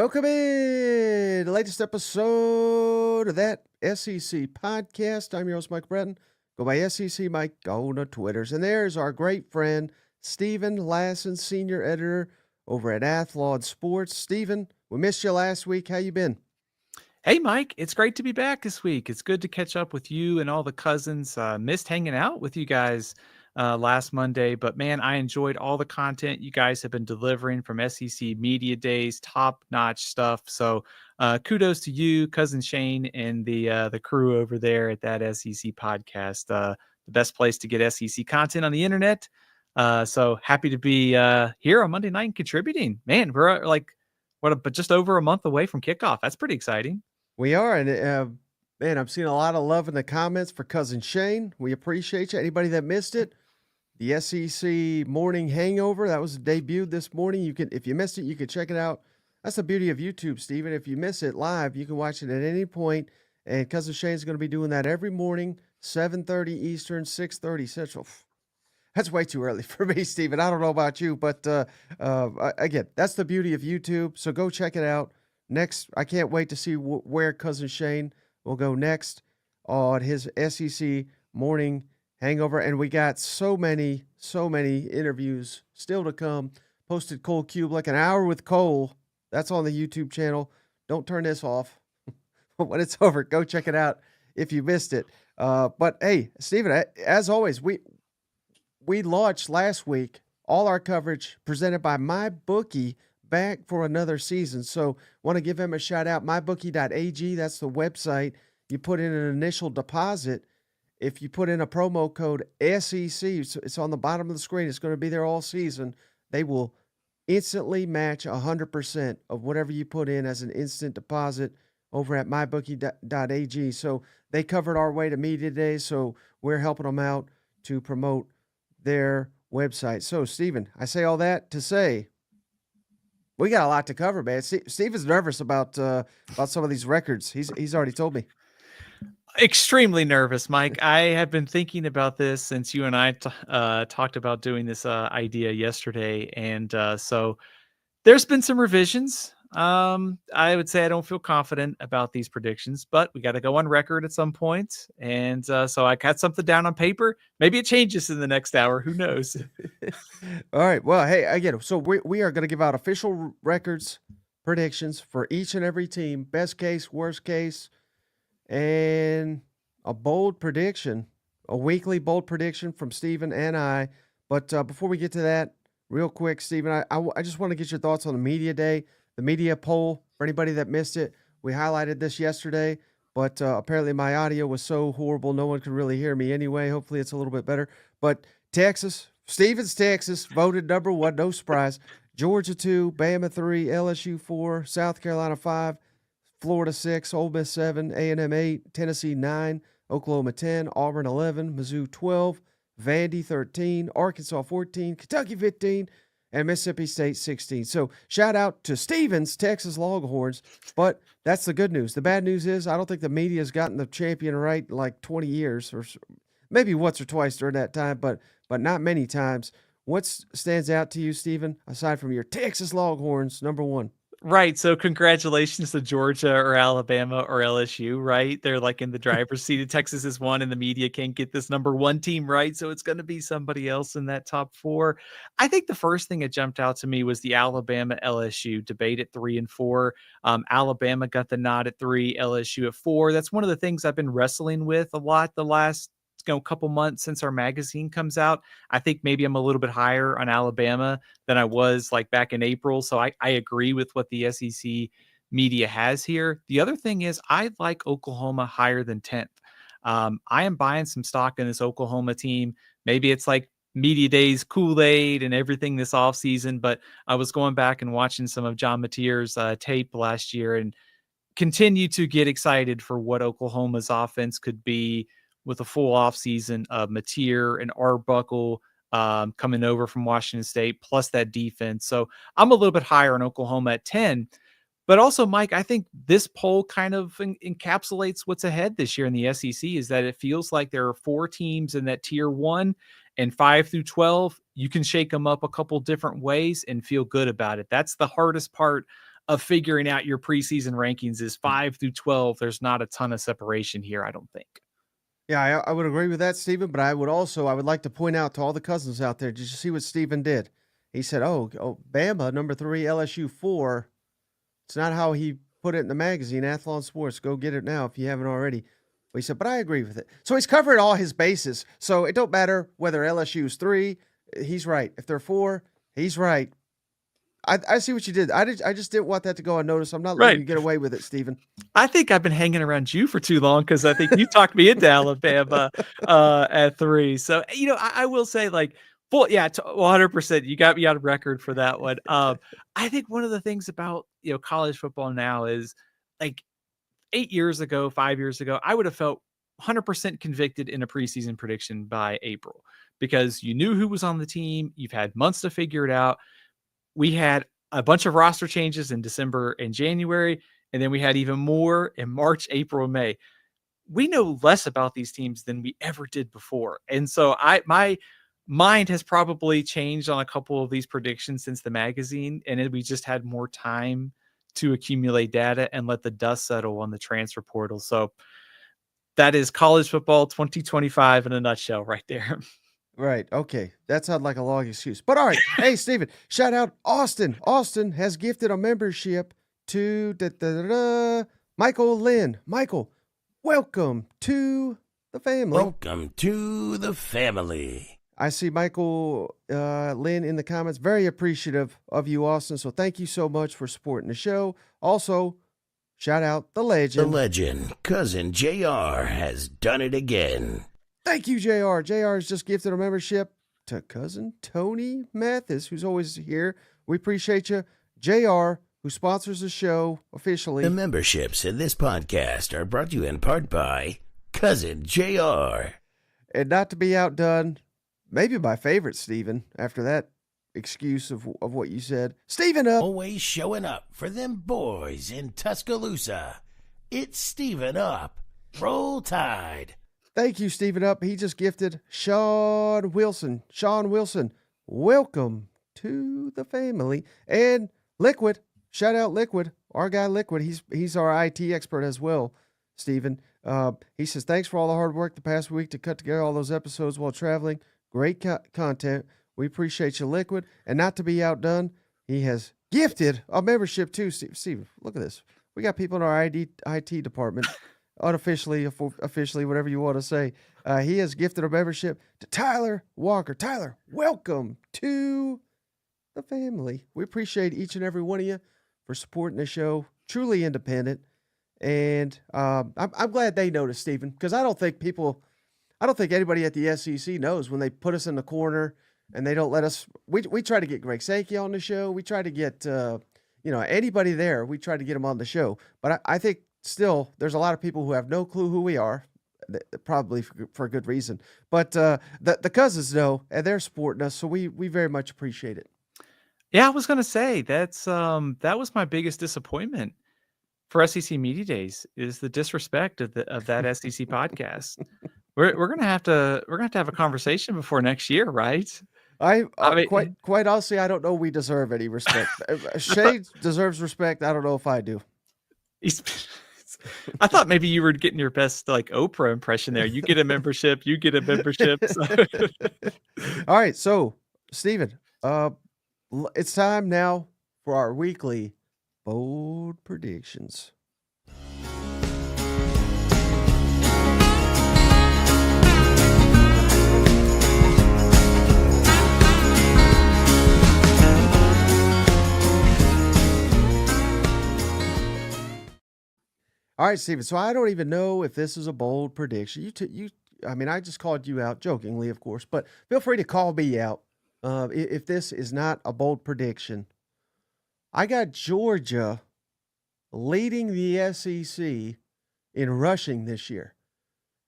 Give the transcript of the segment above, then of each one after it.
Welcome in the latest episode of that SEC podcast. I'm your host, Mike Breton. Go by SEC Mike on the Twitters. And there's our great friend, Steven Lassan, senior editor over at Athlon Sports. Steven, we missed you last week. How you been? Hey, Mike, it's great to be back this week. It's good to catch up with you and all the cousins. Missed hanging out with you guys last Monday, but man, I enjoyed all the content you guys have been delivering from SEC Media Days, top-notch stuff. So kudos to you, Cousin Shane, and the crew over there at that SEC podcast. The best place to get SEC content on the internet. So happy to be here on Monday night and contributing. Man, we're but just over a month away from kickoff. That's pretty exciting. We are, and man, I'm seeing a lot of love in the comments for Cousin Shane. We appreciate you. Anybody that missed it, the SEC Morning Hangover, that was debuted this morning. You can, if you missed it, you can check it out. That's the beauty of YouTube, Steven. If you miss it live, you can watch it at any point, and Cousin Shane's going to be doing that every morning, 7:30 Eastern, 6:30 Central. That's way too early for me, Steven. I don't know about you, but again, that's the beauty of YouTube. So go check it out. Next, I can't wait to see where Cousin Shane will go next on his SEC Morning Hangover. And we got so many interviews still to come. Posted Cole Kubelik, an hour with Cole. That's on the YouTube channel. Don't turn this off. When it's over, go check it out if you missed it. But hey, Steven, as always, we launched last week all our coverage presented by MyBookie, back for another season. So want to give him a shout out. MyBookie.ag, that's the website. You put in an initial deposit. If you put in a promo code SEC, it's on the bottom of the screen. It's going to be there all season. They will instantly match 100% of whatever you put in as an instant deposit over at MyBookie.ag. So they covered our way to media today, so we're helping them out to promote their website. So, Steven, I say all that to say we got a lot to cover, man. Steven's nervous about some of these records. He's already told me. Extremely nervous, Mike. I have been thinking about this since you and I talked about doing this idea yesterday, and so there's been some revisions. I would say I don't feel confident about these predictions, but we got to go on record at some point. And so I got something down on paper. Maybe it changes in the next hour. Who knows? All right. Well, hey, again, so we are going to give out official records predictions for each and every team, best case, worst case, and a bold prediction, a weekly bold prediction from Steven and I. But before we get to that, real quick, Steven, I just want to get your thoughts on the media day. The media poll, for anybody that missed it, we highlighted this yesterday, but apparently my audio was so horrible no one could really hear me anyway. Hopefully it's a little bit better. But Texas, Steven's Texas, voted number one, no surprise. Georgia 2, Bama 3, LSU 4, South Carolina 5, Florida 6, Ole Miss 7, A&M 8, Tennessee 9, Oklahoma 10, Auburn 11, Mizzou 12, Vandy 13, Arkansas 14, Kentucky 15, and Mississippi State 16. So shout out to Steven's Texas Longhorns, but that's the good news. The bad news is I don't think the media has gotten the champion right in like 20 years, or maybe once or twice during that time, but not many times. What stands out to you, Steven, aside from your Texas Longhorns, number one? Right. So congratulations to Georgia or Alabama or LSU, right? They're like in the driver's seat. Texas is one, and the media can't get this number one team right. So it's going to be somebody else in that top four. I think the first thing that jumped out to me was the Alabama LSU debate at 3 and 4. Alabama got the nod at 3, LSU at 4. That's one of the things I've been wrestling with a lot the last couple months since our magazine comes out. I think maybe I'm a little bit higher on Alabama than I was like back in April. So I agree with what the SEC media has here. The other thing is I like Oklahoma higher than 10th. I am buying some stock in this Oklahoma team. Maybe it's like media days, Kool-Aid and everything this offseason, but I was going back and watching some of John Mateer's tape last year and continue to get excited for what Oklahoma's offense could be with a full offseason of Mateer and Arbuckle coming over from Washington State, plus that defense. So I'm a little bit higher on Oklahoma at 10. But also, Mike, I think this poll kind of encapsulates what's ahead this year in the SEC, is that it feels like there are 4 teams in that tier 1, and 5 through 12, you can shake them up a couple different ways and feel good about it. That's the hardest part of figuring out your preseason rankings is 5 through 12. There's not a ton of separation here, I don't think. Yeah, I would agree with that, Stephen, but I would like to point out to all the cousins out there, did you see what Stephen did? He said, oh, Bama, number 3, LSU 4. It's not how he put it in the magazine, Athlon Sports. Go get it now if you haven't already. But he said, but I agree with it. So he's covered all his bases. So it don't matter whether LSU's 3, he's right. If they're 4, he's right. I see what you did. I just didn't want that to go unnoticed. I'm not letting you get away with it, Stephen. I think I've been hanging around you for too long because I think you talked me into Alabama at 3. So, I will say, like, 100%. You got me on record for that one. I think one of the things about, college football now is, like, 8 years ago, 5 years ago, I would have felt 100% convicted in a preseason prediction by April because you knew who was on the team. You've had months to figure it out. We had a bunch of roster changes in December and January, and then we had even more in March, April, and May. We know less about these teams than we ever did before. And so my mind has probably changed on a couple of these predictions since the magazine, and we just had more time to accumulate data and let the dust settle on the transfer portal. So that is college football 2025 in a nutshell right there. Right. Okay. That sounds like a long excuse. But all right. Hey, Stephen, shout out Austin. Austin has gifted a membership to Michael Lynn. Michael, welcome to the family. Welcome to the family. I see Michael Lynn in the comments. Very appreciative of you, Austin. So thank you so much for supporting the show. Also, shout out the legend. The legend, Cousin JR, has done it again. Thank you, JR. JR has just gifted a membership to Cousin Tony Mathis, who's always here. We appreciate you. JR, who sponsors the show officially. The memberships in this podcast are brought to you in part by Cousin JR. And not to be outdone, maybe my favorite, Stephen, after that excuse of what you said. Stephen up. Always showing up for them boys in Tuscaloosa. It's Stephen up. Roll Tide. Thank you, Stephen up. He just gifted Sean Wilson. Sean Wilson, welcome to the family. And Liquid, shout out Liquid, our guy Liquid. He's our IT expert as well, Stephen. He says, thanks for all the hard work the past week to cut together all those episodes while traveling. Great content. We appreciate you, Liquid. And not to be outdone, he has gifted a membership too. Steve, look at this. We got people in our IT department, unofficially, officially, whatever you want to say. He has gifted a membership to Tyler Walker. Tyler, welcome to the family. We appreciate each and every one of you for supporting the show. Truly independent. And I'm glad they noticed, Stephen, because I don't think anybody at the SEC knows when they put us in the corner and they don't let us. We try to get Greg Sankey on the show. We try to get anybody there. We try to get them on the show. But I think still there's a lot of people who have no clue who we are, probably for good reason. But the cousins know, and they're supporting us, so we very much appreciate it. Yeah, I was gonna say that was my biggest disappointment for SEC Media Days is the disrespect of that SEC podcast. We're gonna have to have a conversation before next year, right? I mean, quite honestly, I don't know we deserve any respect. Shay deserves respect. I don't know if I do. I thought maybe you were getting your best like Oprah impression there. You get a membership. You get a membership. All right, so Stephen, it's time now for our weekly bold predictions. All right, Stephen. So I don't even know if this is a bold prediction. I just called you out jokingly, of course, but feel free to call me out if this is not a bold prediction. I got Georgia leading the SEC in rushing this year.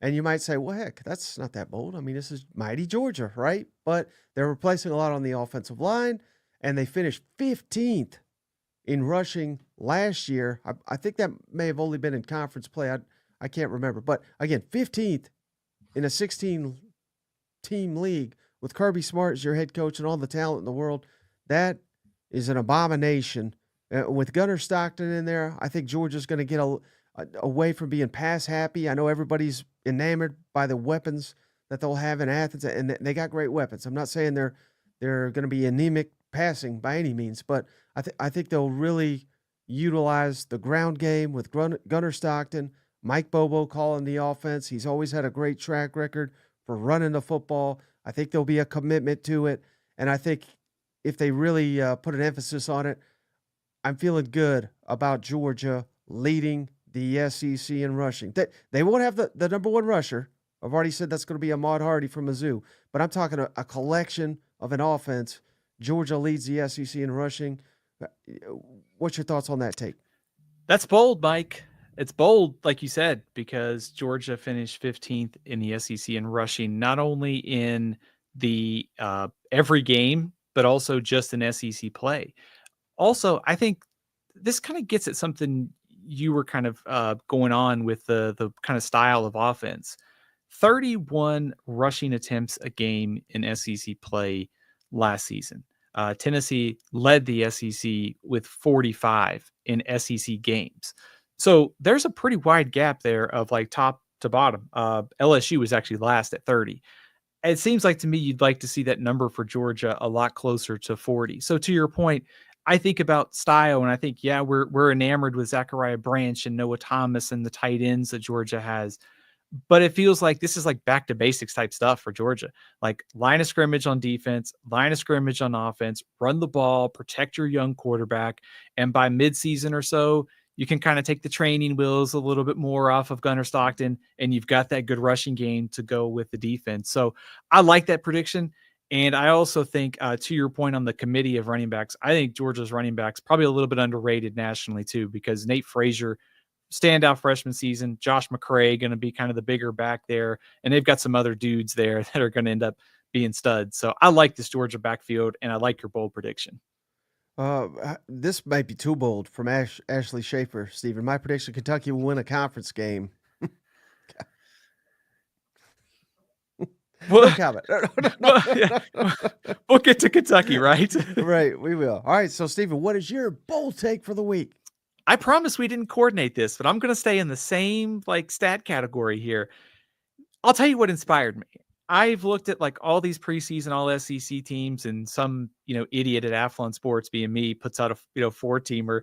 And you might say, well, heck, that's not that bold. I mean, this is mighty Georgia, right? But they're replacing a lot on the offensive line, and they finished 15th in rushing last year. I think that may have only been in conference play. I can't remember. But again, 15th in a 16-team league with Kirby Smart as your head coach and all the talent in the world. That is an abomination. With Gunnar Stockton in there, I think Georgia's going to get away from being pass happy. I know everybody's enamored by the weapons that they'll have in Athens, and they got great weapons. I'm not saying they're going to be anemic passing by any means, but I think they'll really utilize the ground game with Gunnar Stockton, Mike Bobo calling the offense. He's always had a great track record for running the football. I think there'll be a commitment to it, and I think if they really put an emphasis on it, I'm feeling good about Georgia leading the SEC in rushing. They won't have the number one rusher. I've already said that's going to be Ahmad Hardy from Mizzou, but I'm talking a collection of an offense. Georgia leads the SEC in rushing. What's your thoughts on that take? That's bold, Mike. It's bold, like you said, because Georgia finished 15th in the SEC in rushing, not only in the every game, but also just in SEC play. Also, I think this kind of gets at something you were kind of going on with the kind of style of offense. 31 rushing attempts a game in SEC play last season. Tennessee led the SEC with 45 in SEC games. So there's a pretty wide gap there of like top to bottom. LSU was actually last at 30. It seems like to me you'd like to see that number for Georgia a lot closer to 40. So to your point, I think about style and I think, yeah, we're enamored with Zachariah Branch and Noah Thomas and the tight ends that Georgia has. But it feels like this is like back to basics type stuff for Georgia. Like line of scrimmage on defense, line of scrimmage on offense, run the ball, protect your young quarterback. And by midseason or so, you can kind of take the training wheels a little bit more off of Gunnar Stockton, and you've got that good rushing game to go with the defense. So I like that prediction. And I also think, to your point on the committee of running backs, I think Georgia's running backs probably a little bit underrated nationally too, because Nate Frazier, standout freshman season, Josh McCray going to be kind of the bigger back there, and they've got some other dudes there that are going to end up being studs. So I like this Georgia backfield, and I like your bold prediction. This might be too bold from Ashley Schaefer, Stephen. My prediction: Kentucky will win a conference game. Well, no comment. We'll get to Kentucky, right? Right, we will. All right, so Stephen, what is your bold take for the week? I promise we didn't coordinate this, but I'm going to stay in the same like stat category here. I'll tell you what inspired me. I've looked at like all these preseason all SEC teams, and some, idiot at Athlon Sports being me puts out a, 4-teamer.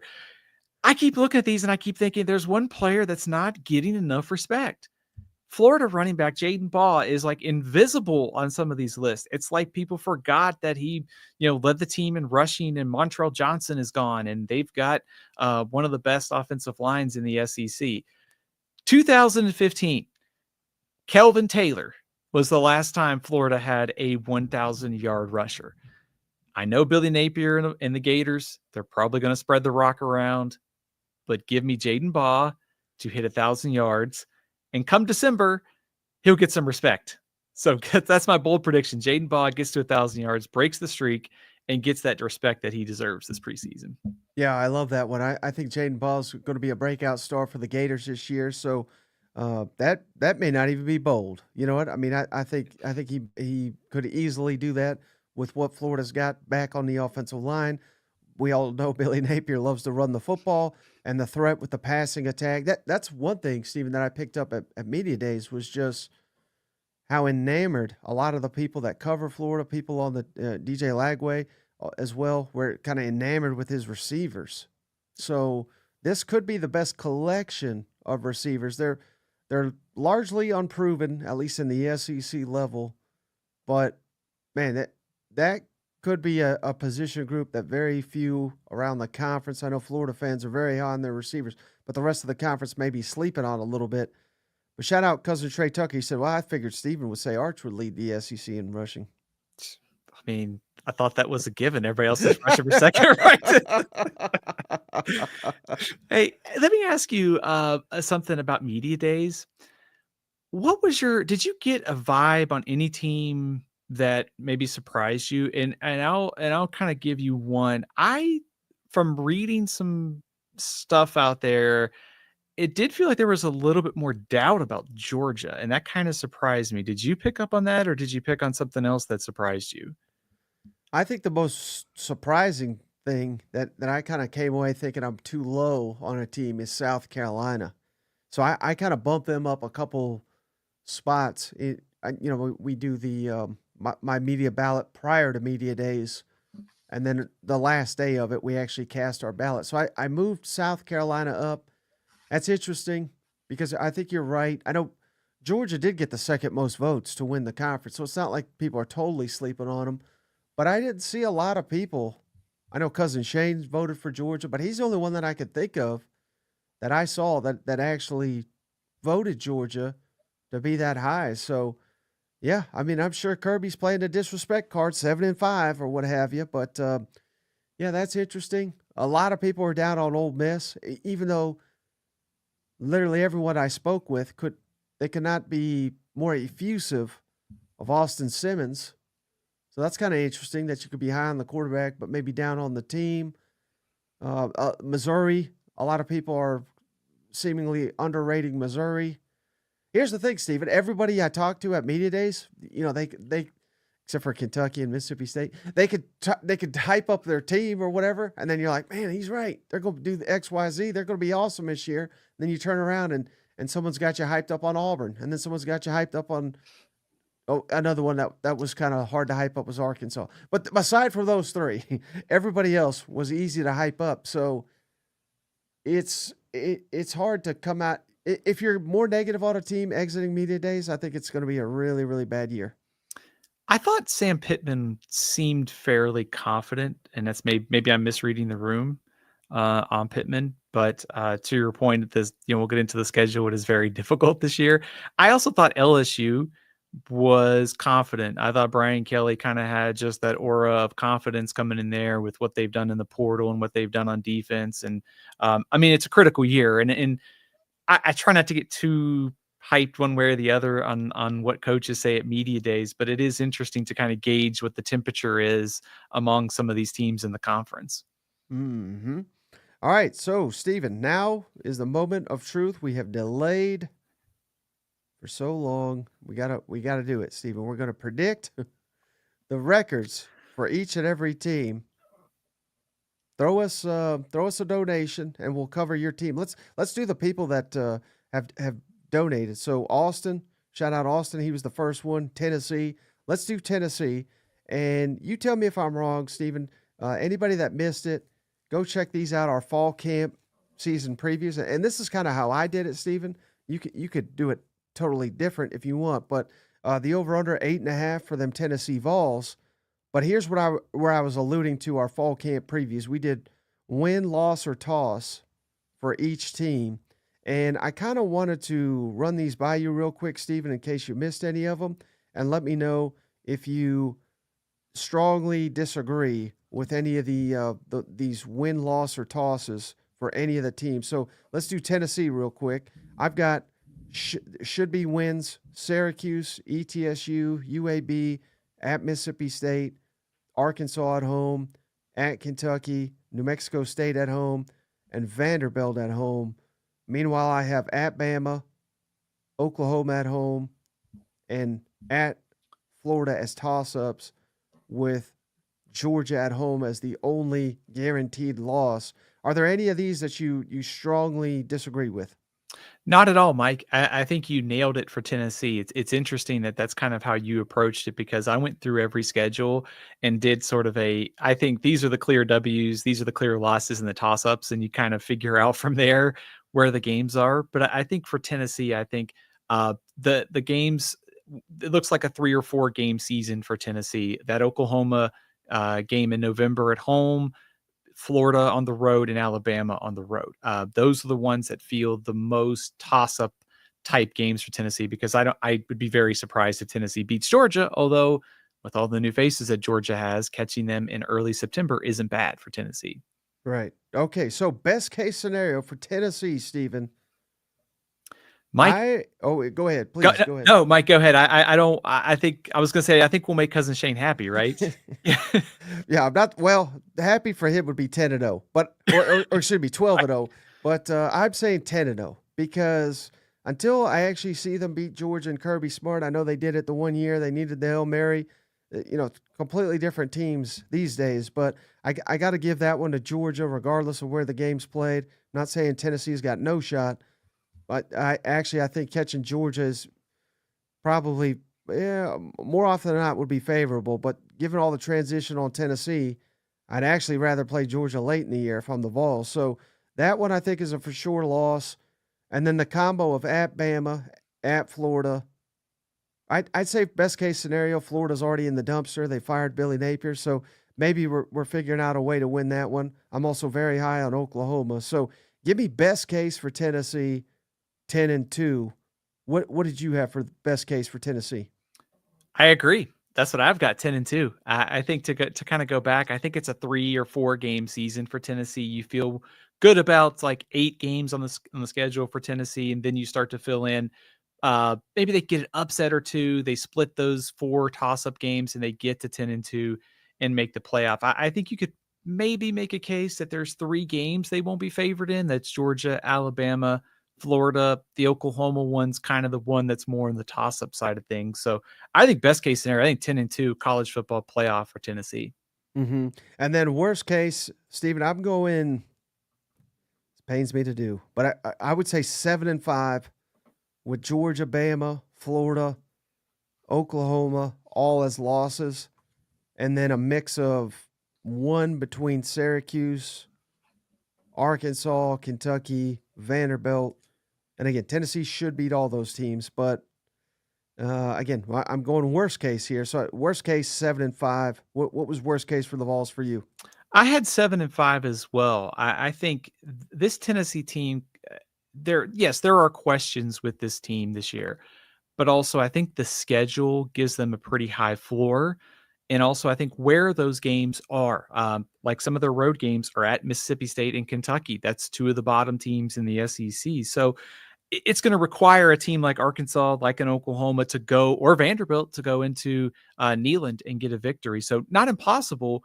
I keep looking at these and I keep thinking there's one player that's not getting enough respect. Florida running back Jaden Baugh is like invisible on some of these lists. It's like people forgot that he, led the team in rushing, and Montrell Johnson is gone, and they've got one of the best offensive lines in the SEC. 2015, Kelvin Taylor was the last time Florida had a 1,000-yard rusher. I know Billy Napier and the Gators, they're probably going to spread the rock around, but give me Jaden Baugh to hit 1,000 yards. And come December, he'll get some respect. So that's my bold prediction. Jaden Baugh gets to 1,000 yards, breaks the streak, and gets that respect that he deserves this preseason. Yeah, I love that one. I think Jaden Baugh is going to be a breakout star for the Gators this year. So that may not even be bold. You know what? I mean, I think he could easily do that with what Florida's got back on the offensive line. We all know Billy Napier loves to run the football, and the threat with the passing attack. That's one thing, Stephen, that I picked up at Media Days was just how enamored a lot of the people that cover Florida, people on the DJ Lagway as well, were kind of enamored with his receivers. So this could be the best collection of receivers. They're largely unproven, at least in the SEC level, but man, that could be a position group that very few around the conference. I know Florida fans are very high on their receivers, but the rest of the conference may be sleeping on a little bit. But shout out cousin Trey Tucker. He said, well, I figured Stephen would say Arch would lead the SEC in rushing. I mean, I thought that was a given. Everybody else is rushing for second, right? Hey, let me ask you something about Media Days. Did you get a vibe on any team that maybe surprised you? And I'll kind of give you one. From reading some stuff out there, it did feel like there was a little bit more doubt about Georgia, and that kind of surprised me. Did you pick up on that, or did you pick on something else that surprised you? I think the most surprising thing that I kind of came away thinking I'm too low on a team is South Carolina. So I kind of bumped them up a couple spots. We do the my media ballot prior to media days, and then the last day of it, we actually cast our ballot. So I moved South Carolina up. That's interesting because I think you're right. I know Georgia did get the second most votes to win the conference, so it's not like people are totally sleeping on them. But I didn't see a lot of people. I know Cousin Shane voted for Georgia, but he's the only one that I could think of that I saw that actually voted Georgia to be that high. So, yeah, I mean, I'm sure Kirby's playing the disrespect card, 7-5 or what have you. But yeah, that's interesting. A lot of people are down on Ole Miss, even though literally everyone I spoke with could not be more effusive of Austin Simmons. So that's kind of interesting that you could be high on the quarterback, but maybe down on the team. Missouri, a lot of people are seemingly underrating Missouri. Here's the thing, Stephen. Everybody I talked to at media days, they except for Kentucky and Mississippi State, they could hype up their team or whatever, and then you're like, man, he's right. They're going to do the X, Y, Z. They're going to be awesome this year. And then you turn around and someone's got you hyped up on Auburn, and then someone's got you hyped up on another one that was kind of hard to hype up was Arkansas. But aside from those three, everybody else was easy to hype up. So it's hard to come out. If you're more negative on a team exiting media days, I think it's going to be a really, really bad year. I thought Sam Pittman seemed fairly confident, and that's maybe I'm misreading the room on Pittman. But to your point, we'll get into the schedule. It is very difficult this year. I also thought LSU was confident. I thought Brian Kelly kind of had just that aura of confidence coming in there with what they've done in the portal and what they've done on defense. And I mean, it's a critical year, and I try not to get too hyped one way or the other on what coaches say at media days, but it is interesting to kind of gauge what the temperature is among some of these teams in the conference. Mm-hmm. All right, so Stephen, now is the moment of truth. We have delayed for so long. We gotta do it, Stephen. We're gonna predict the records for each and every team. Throw us a donation, and we'll cover your team. Let's do the people that have donated. So Austin, shout out Austin. He was the first one. Tennessee. Let's do Tennessee, and you tell me if I'm wrong, Stephen. Anybody that missed it, go check these out. Our fall camp season previews, and this is kind of how I did it, Stephen. You could do it totally different if you want, but the over under 8.5 for them Tennessee Vols. But here's where I was alluding to our fall camp previews. We did win, loss, or toss for each team. And I kind of wanted to run these by you real quick, Stephen, in case you missed any of them. And let me know if you strongly disagree with any of these win, loss, or tosses for any of the teams. So let's do Tennessee real quick. I've got should be wins: Syracuse, ETSU, UAB, at Mississippi State, Arkansas at home, at Kentucky, New Mexico State at home, and Vanderbilt at home. Meanwhile, I have at Bama, Oklahoma at home, and at Florida as toss-ups, with Georgia at home as the only guaranteed loss. Are there any of these that you strongly disagree with? Not at all, Mike. I think you nailed it for Tennessee. It's interesting that that's kind of how you approached it, because I went through every schedule and did sort of I think these are the clear W's, these are the clear losses and the toss-ups, and you kind of figure out from there where the games are. But I think for Tennessee, I think the games, it looks like a 3 or 4 game season for Tennessee. That Oklahoma game in November at home, Florida on the road, and Alabama on the road. Those are the ones that feel the most toss-up type games for Tennessee, because I would be very surprised if Tennessee beats Georgia, although with all the new faces that Georgia has, catching them in early September isn't bad for Tennessee. Right. Okay, so best case scenario for Tennessee, Stephen. Mike, go ahead, please. Go ahead. No, Mike, go ahead. I think we'll make Cousin Shane happy, right? Yeah, I'm not, happy for him would be 10-0, but, or excuse me, 12-0, but I'm saying 10-0, because until I actually see them beat Georgia and Kirby Smart, I know they did it the one year, they needed the Hail Mary. completely different teams these days. But I got to give that one to Georgia, regardless of where the game's played. I'm not saying Tennessee's got no shot, but I think catching Georgia is probably more often than not would be favorable. But given all the transition on Tennessee, I'd actually rather play Georgia late in the year if I'm the Vols. So that one I think is a for sure loss. And then the combo of at Bama, at Florida. I'd say best case scenario, Florida's already in the dumpster. They fired Billy Napier, so maybe we're figuring out a way to win that one. I'm also very high on Oklahoma. So give me best case for Tennessee, 10-2. What did you have for best case for Tennessee? I agree. That's what I've got, 10-2. I think to kind of go back, I think it's a 3 or 4 game season for Tennessee. You feel good about like 8 games on the schedule for Tennessee, and then you start to fill in. Maybe they get an upset or 2. They split those 4 toss-up games, and they get to 10-2 and make the playoff. I think you could maybe make a case that there's 3 games they won't be favored in. That's Georgia, Alabama, Florida. The Oklahoma one's kind of the one that's more in the toss-up side of things. So I think best case scenario, I think 10-2 college football playoff for Tennessee. Mm-hmm. And then worst case, Steven, I'm going, it pains me to do, but I would say 7-5 with Georgia, Bama, Florida, Oklahoma, all as losses, and then a mix of 1 between Syracuse, Arkansas, Kentucky, Vanderbilt. And again, Tennessee should beat all those teams, but again, I'm going worst case here. So worst case, 7-5. What was worst case for the Vols for you? I had 7-5 as well. I think this Tennessee team, there are questions with this team this year, but also I think the schedule gives them a pretty high floor. And also I think where those games are, like some of their road games are at Mississippi State and Kentucky. That's 2 of the bottom teams in the SEC. So it's going to require a team like Arkansas, like an Oklahoma to go, or Vanderbilt to go into Neyland and get a victory. So not impossible,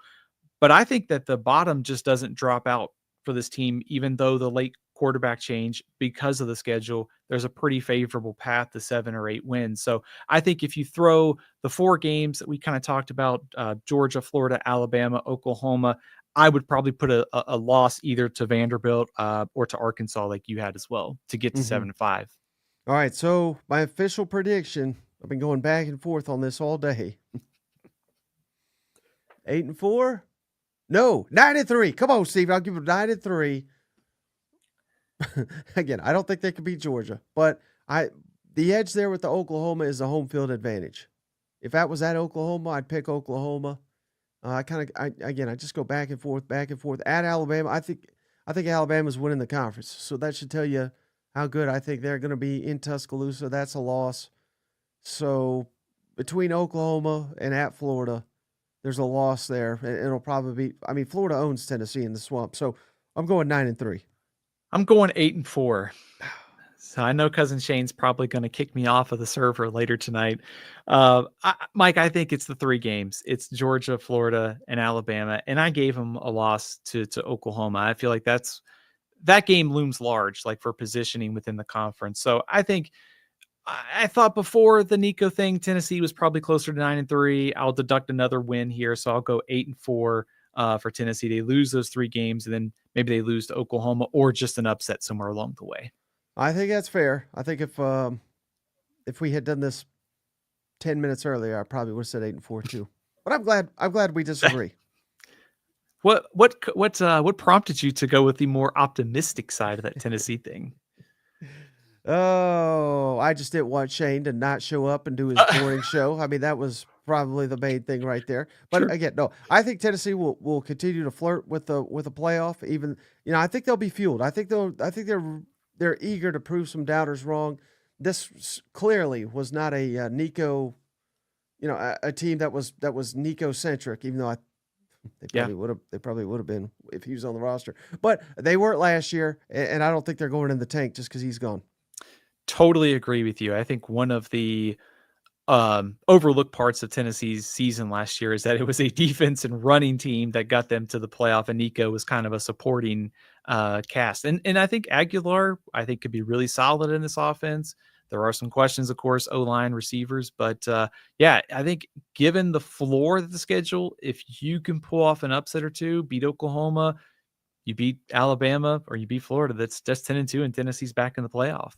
but I think that the bottom just doesn't drop out for this team, even though the late quarterback change, because of the schedule, there's a pretty favorable path to 7 or 8 wins. So I think if you throw the 4 games that we kind of talked about, Georgia, Florida, Alabama, Oklahoma, I would probably put a loss either to Vanderbilt or to Arkansas like you had as well to get to 7-5. All right, so my official prediction, I've been going back and forth on this all day. 8-4? No, 9-3. Come on, Steve. I'll give them 9-3. Again, I don't think they could beat Georgia, but the edge there with the Oklahoma is the home field advantage. If that was at Oklahoma, I'd pick Oklahoma. I just go back and forth. At Alabama, I think Alabama's winning the conference, so that should tell you how good I think they're going to be in Tuscaloosa. That's a loss. So between Oklahoma and at Florida, there's a loss there. It'll probably be, Florida owns Tennessee in the Swamp, so I'm going 9-3. I'm going 8-4. So I know Cousin Shane's probably going to kick me off of the server later tonight. Mike, I think it's the 3 games. It's Georgia, Florida, and Alabama. And I gave them a loss to Oklahoma. I feel like that game looms large, like for positioning within the conference. So I think I thought before the Nico thing, Tennessee was probably closer to 9-3. I'll deduct another win here. So I'll go 8-4 for Tennessee. They lose those 3 games, and then maybe they lose to Oklahoma or just an upset somewhere along the way. I think that's fair. I think if we had done this 10 minutes earlier, I probably would have said 8-4 too. But I'm glad we disagree. What prompted you to go with the more optimistic side of that Tennessee thing? Oh, I just didn't want Shane to not show up and do his morning show. That was probably the main thing right there. But sure. Again, no, I think Tennessee will continue to flirt with a playoff. Even, I think they'll be fueled. I think they're eager to prove some doubters wrong. This clearly was not a Nico, a team that was Nico centric. Even though they probably would have been if he was on the roster. But they weren't last year, and I don't think they're going in the tank just because he's gone. Totally agree with you. I think one of the overlooked parts of Tennessee's season last year is that it was a defense and running team that got them to the playoff, and Nico was kind of a supporting cast. And I think Aguilar, could be really solid in this offense. There are some questions, of course, O-line, receivers, but yeah, I think given the floor of the schedule, if you can pull off an upset or two, beat Oklahoma, you beat Alabama, or you beat Florida, that's 10-2, and Tennessee's back in the playoff.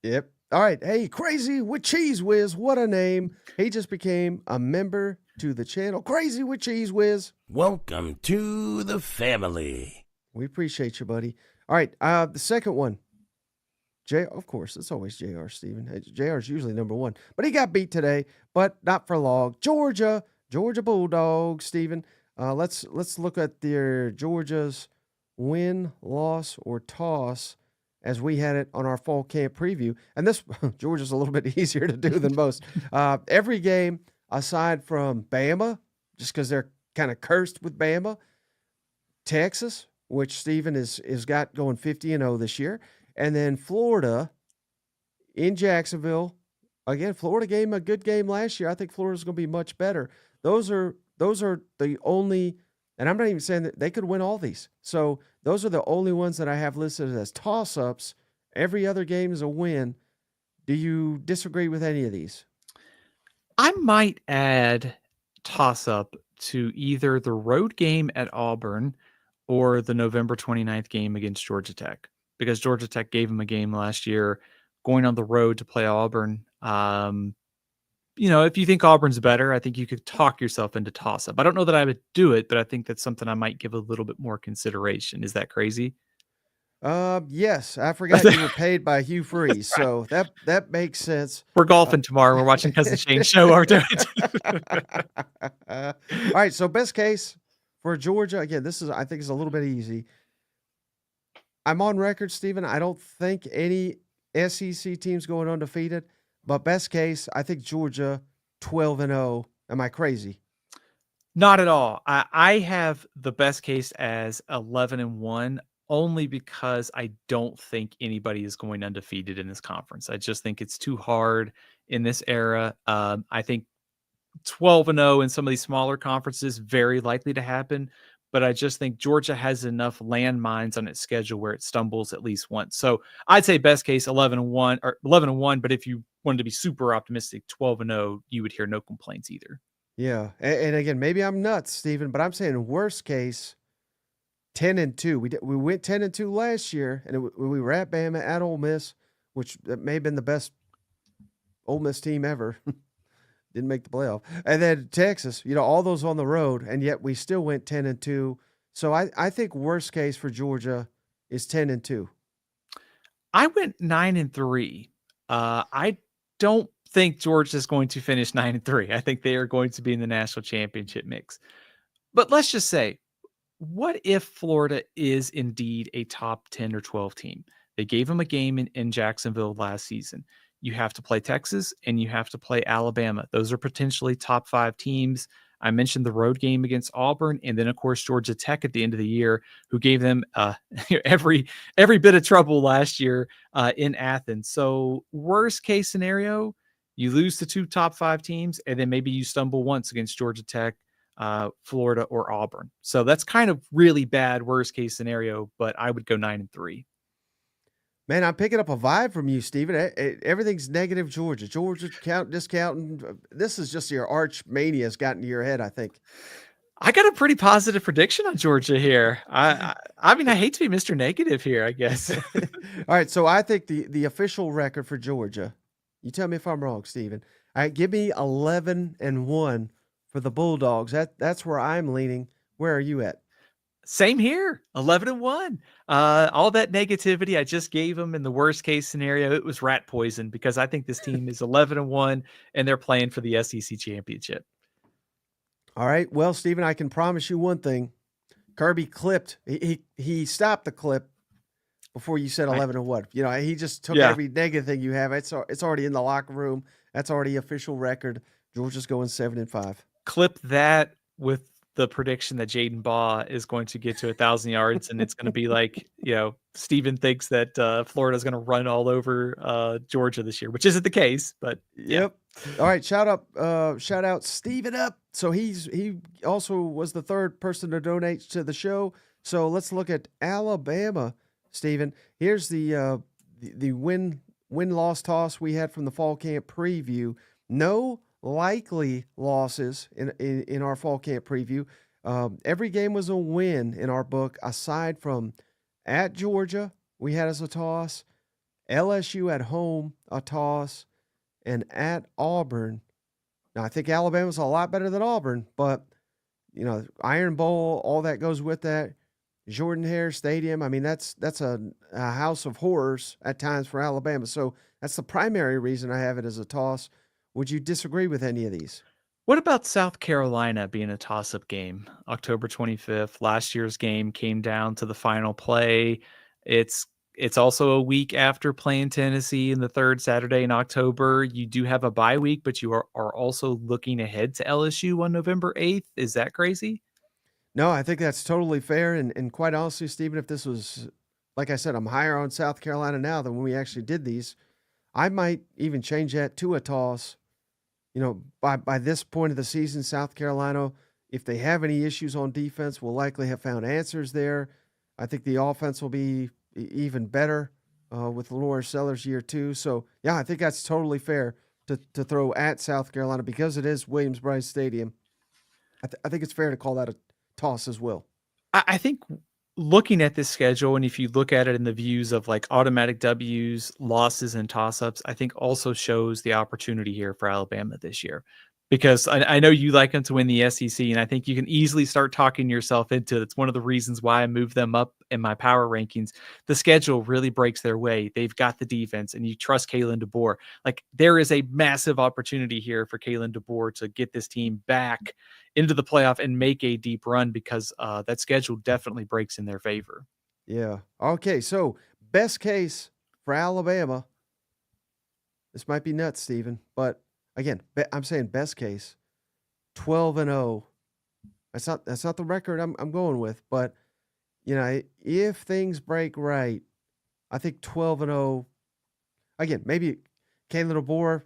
Yep. All right. Hey, Crazy with Cheese Whiz. What a name. He just became a member to the channel. Crazy with Cheese Whiz. Welcome to the family. We appreciate you, buddy. All right. The second one. Of course, it's always JR, Steven. JR's usually number one, but he got beat today, but not for long. Georgia Bulldogs, Steven. Let's look at their Georgia's win, loss, or toss as we had it on our fall camp preview. And this Georgia's a little bit easier to do than most. Every game aside from Bama, just because they're kind of cursed with Bama, Texas, which Steven is got going 50-0 this year, and then Florida in Jacksonville. Again, Florida game a good game last year. I think Florida's going to be much better. Those are the only, and I'm not even saying that they could win all these. So those are the only ones that I have listed as toss-ups. Every other game is a win. Do you disagree with any of these? I might add toss-up to either the road game at Auburn or the November 29th game against Georgia Tech, because Georgia Tech gave them a game last year going on the road to play Auburn. If you think Auburn's better, I think you could talk yourself into toss-up. I don't know that I would do it, but I think that's something I might give a little bit more consideration. Is that crazy? Yes. I forgot you were paid by Hugh Freeze, so that makes sense. We're golfing tomorrow. We're watching Cousin Shane's show. All right, so best case for Georgia, again, I think is a little bit easy. I'm on record, Steven. I don't think any SEC team's going undefeated, but best case, I think Georgia 12-0. Am I crazy? Not at all. I have the best case as 11-1, only because I don't think anybody is going undefeated in this conference. I just think it's too hard in this era. I think 12-0 in some of these smaller conferences, very likely to happen. But I just think Georgia has enough landmines on its schedule where it stumbles at least once. So I'd say best case 11-1 or 11-1. But if you wanted to be super optimistic, 12-0, you would hear no complaints either. Yeah, and again, maybe I'm nuts, Steven, but I'm saying worst case 10-2. We went 10-2 last year, and we were at Bama, at Ole Miss, which may have been the best Ole Miss team ever. Didn't make the playoff. And then Texas, all those on the road, and yet we still went 10-2. So I think worst case for Georgia is 10-2. I went 9-3. I don't think Georgia's going to finish 9-3. I think they are going to be in the national championship mix. But let's just say, what if Florida is indeed a top 10 or 12 team? They gave them a game in Jacksonville last season. You have to play Texas and you have to play Alabama. Those are potentially top 5 teams. I mentioned the road game against Auburn, and then of course Georgia Tech at the end of the year, who gave them every bit of trouble last year in Athens. So worst case scenario, you lose to 2 top 5 teams, and then maybe you stumble once against Georgia Tech, Florida, or Auburn. So that's kind of really bad worst case scenario, but I would go 9-3. Man, I'm picking up a vibe from you, Steven. Everything's negative Georgia. Georgia discounting. This is just your arch mania has gotten to your head, I think. I got a pretty positive prediction on Georgia here. I mean, I hate to be Mr. Negative here, I guess. All right, so I think the official record for Georgia, you tell me if I'm wrong, Steven. All right, give me 11-1 for the Bulldogs. That's where I'm leaning. Where are you at? Same here, 11-1. All that negativity I just gave them in the worst case scenario, it was rat poison, because I think this team is 11-1 and they're playing for the SEC championship. All right. Well, Steven, I can promise you one thing. Kirby clipped. He stopped the clip before you said 11-1. He just took every negative thing you have. It's already in the locker room. That's already official record. Georgia's going 7-5. Clip that with the prediction that Jaden Baugh is going to get to 1,000 yards, and it's going to be like, Steven thinks that Florida's going to run all over Georgia this year, which isn't the case, but Yep. All right. Shout out Steven up. So he also was the third person to donate to the show. So let's look at Alabama, Steven. Here's the win win-loss toss we had from the fall camp preview. No likely losses in our fall camp preview. Every game was a win in our book, aside from at Georgia, we had as a toss, LSU at home, a toss, and at Auburn. Now, I think Alabama's a lot better than Auburn, but, Iron Bowl, all that goes with that. Jordan-Hare Stadium, I mean, that's a house of horrors at times for Alabama. So that's the primary reason I have it as a toss. Would you disagree with any of these? What about South Carolina being a toss-up game? October 25th, last year's game came down to the final play. It's it's also a week after playing Tennessee in the third Saturday in October. You do have a bye week, but you are also looking ahead to LSU on November 8th. Is that crazy? No, I think that's totally fair. And quite honestly, Stephen, if this was, like I said, I'm higher on South Carolina now than when we actually did these. I might even change that to a toss. By this point of the season, South Carolina, if they have any issues on defense, will likely have found answers there. I think the offense will be even better with Lenore Sellers year two. So, yeah, I think that's totally fair to throw at South Carolina because it is Williams-Brice Stadium. I think it's fair to call that a toss as well. I think looking at this schedule, and if you look at it in the views of like automatic W's, losses, and toss-ups, I think also shows the opportunity here for Alabama this year. Because I know you like them to win the SEC, and I think you can easily start talking yourself into it. It's one of the reasons why I moved them up in my power rankings. The schedule really breaks their way. They've got the defense, and you trust Kalen DeBoer. Like, there is a massive opportunity here for Kalen DeBoer to get this team back into the playoff and make a deep run because that schedule definitely breaks in their favor. Yeah. Okay, so best case for Alabama, this might be nuts, Stephen, but again, I'm saying best case, 12-0. That's not the record I'm going with, but if things break right, I think 12-0. Again, maybe Kalen DeBoer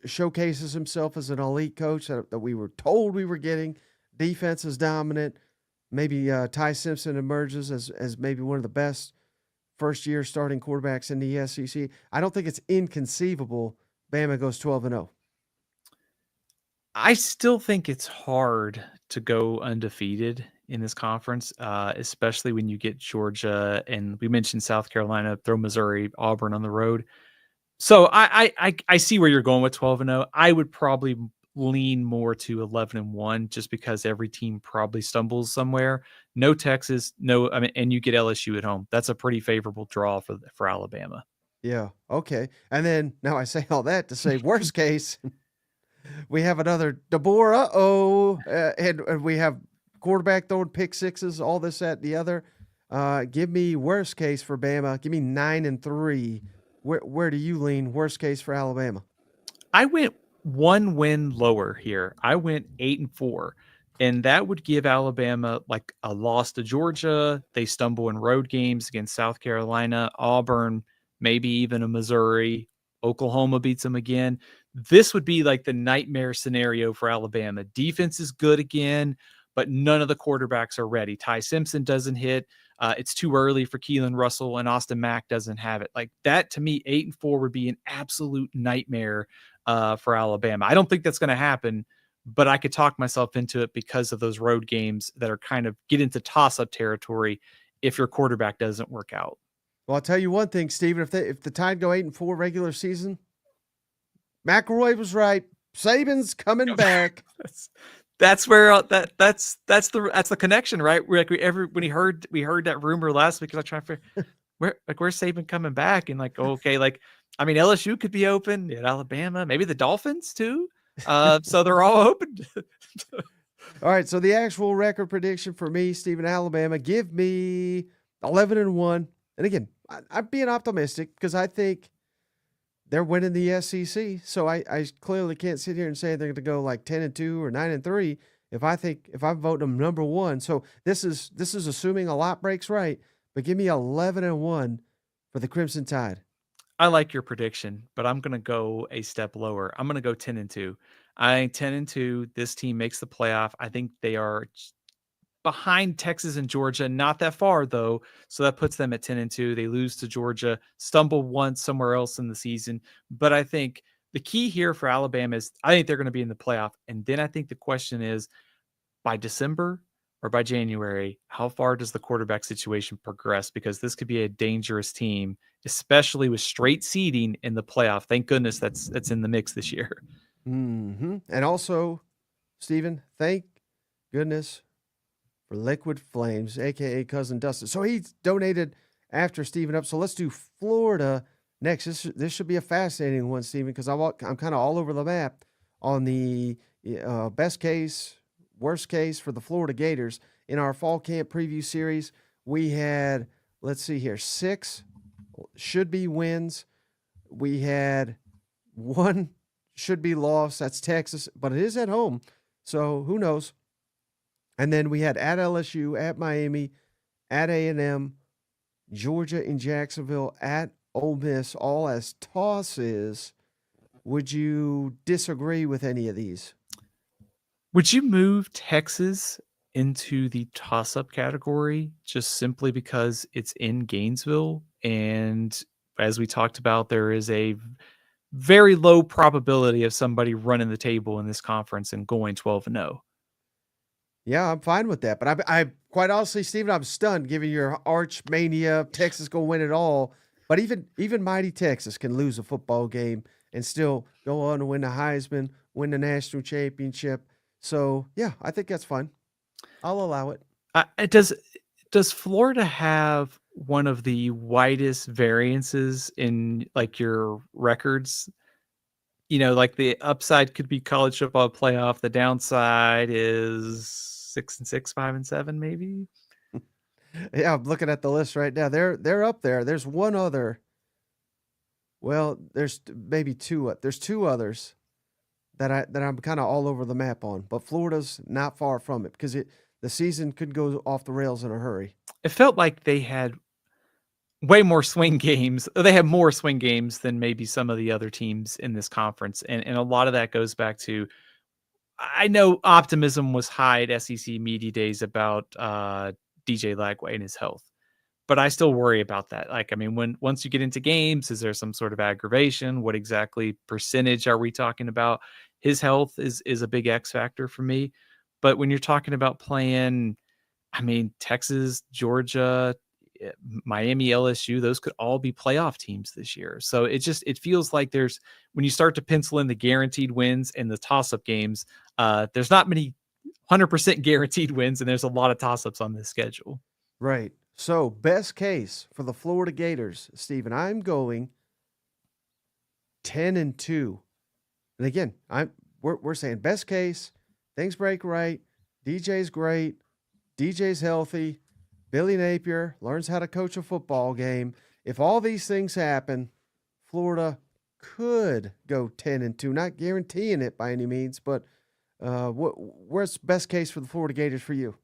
showcases himself as an elite coach that we were told we were getting. Defense is dominant. Maybe Ty Simpson emerges as maybe one of the best first-year starting quarterbacks in the SEC. I don't think it's inconceivable Bama goes 12-0. I still think it's hard to go undefeated in this conference, especially when you get Georgia and we mentioned South Carolina, throw Missouri, Auburn on the road. So I see where you're going with 12-0. I would probably lean more to 11-1 just because every team probably stumbles somewhere. No Texas, and you get LSU at home. That's a pretty favorable draw for Alabama. Yeah. Okay. And then now I say all that to say worst case, we have another DeBoer. And we have quarterback throwing pick sixes, all this, that, the other. Give me worst case for Bama. Give me 9-3. Where do you lean? Worst case for Alabama. I went one win lower here. I went 8-4. And that would give Alabama like a loss to Georgia. They stumble in road games against South Carolina, Auburn, maybe even a Missouri. Oklahoma beats them again. This would be like the nightmare scenario for Alabama. Defense is good again, but none of the quarterbacks are ready. Ty Simpson doesn't hit. It's too early for Keelan Russell, and Austin Mack doesn't have it. Like that, to me, 8-4 would be an absolute nightmare for Alabama. I don't think that's going to happen, but I could talk myself into it because of those road games that are kind of get into toss-up territory if your quarterback doesn't work out. Well, I'll tell you one thing, Steven. If the Tide go 8-4 regular season, McElroy was right. Saban's coming back. That's where that's the connection, right? When we heard that rumor last week, I was trying to figure where's Saban coming back, and okay, LSU could be open at Alabama, maybe the Dolphins too. So they're all open. All right, so the actual record prediction for me, Stephen, Alabama, give me 11-1. And again, I'm being optimistic because I think they're winning the SEC. So I clearly can't sit here and say they're going to go like 10-2 or 9-3 if I'm voting them number one. So this is assuming a lot breaks right, but give me 11-1 for the Crimson Tide. I like your prediction, but I'm going to go a step lower. I'm going to go 10-2. I think 10-2, this team makes the playoff. I think they are behind Texas and Georgia, not that far though. So that puts them at 10-2. They lose to Georgia, stumble once somewhere else in the season. But I think the key here for Alabama is I think they're going to be in the playoff. And then I think the question is, by December or by January, how far does the quarterback situation progress? Because this could be a dangerous team, especially with straight seeding in the playoff. Thank goodness that's in the mix this year. Mm-hmm. And also, Steven, thank goodness for Liquid Flames, a.k.a. Cousin Dustin. So he donated after Steven up. So let's do Florida next. This should be a fascinating one, Steven, because I'm kind of all over the map on the best case, worst case for the Florida Gators. In our fall camp preview series, we had, let's see here, 6 should-be wins. We had 1 should-be loss. That's Texas, but it is at home, so who knows? And then we had at LSU, at Miami, at A&M, Georgia in Jacksonville, at Ole Miss, all as tosses. Would you disagree with any of these? Would you move Texas into the toss-up category just simply because it's in Gainesville? And as we talked about, there is a very low probability of somebody running the table in this conference and going 12-0. Yeah, I'm fine with that. But I quite honestly, Steven, I'm stunned given your arch mania. Texas gonna win it all. But even mighty Texas can lose a football game and still go on to win the Heisman, win the national championship. So yeah, I think that's fine. I'll allow it. Does Florida have one of the widest variances in like your records? You know, like the upside could be college football playoff. The downside is 6-6, 5-7, maybe. Yeah, I'm looking at the list right now. They're up there. There's one other. Well, there's maybe 2. There's 2 others that I'm kind of all over the map on, but Florida's not far from it because the season could go off the rails in a hurry. It felt like they had way more swing games. They have more swing games than maybe some of the other teams in this conference. And a lot of that goes back to, I know optimism was high at SEC Media Days about DJ Lagway and his health, but I still worry about that. Like, I mean, once you get into games, is there some sort of aggravation? What exactly percentage are we talking about? His health is a big X factor for me. But when you're talking about playing, I mean, Texas, Georgia, Miami, LSU, those could all be playoff teams this year. So it feels like when you start to pencil in the guaranteed wins and the toss-up games, there's not many 100% guaranteed wins, and there's a lot of toss-ups on this schedule. Right. So best case for the Florida Gators, Steven, I'm going 10-2. And again, we're saying best case, things break right, DJ's great, DJ's healthy, Billy Napier learns how to coach a football game. If all these things happen, Florida could go 10-2. Not guaranteeing it by any means, but where's best case for the Florida Gators for you?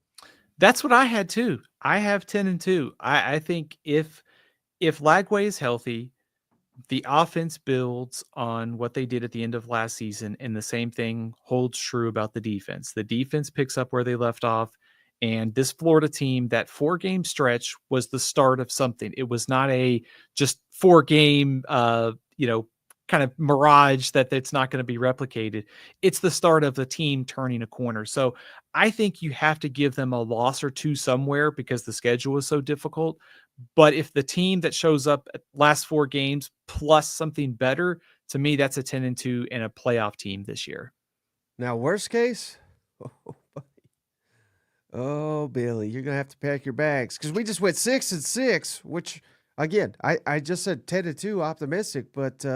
That's what I had too. I have 10-2. I think if Lagway is healthy, the offense builds on what they did at the end of last season, and the same thing holds true about the defense. The defense picks up where they left off. And this Florida team, that 4-game stretch was the start of something. It was not a just 4-game, kind of mirage that it's not going to be replicated. It's the start of the team turning a corner. So I think you have to give them a loss or 2 somewhere because the schedule is so difficult. But if the team that shows up at last 4 games plus something better, to me, that's a 10-2 and a playoff team this year. Now, worst case, oh, Billy, you're going to have to pack your bags because we just went 6-6, which, again, I just said 10-2 optimistic. But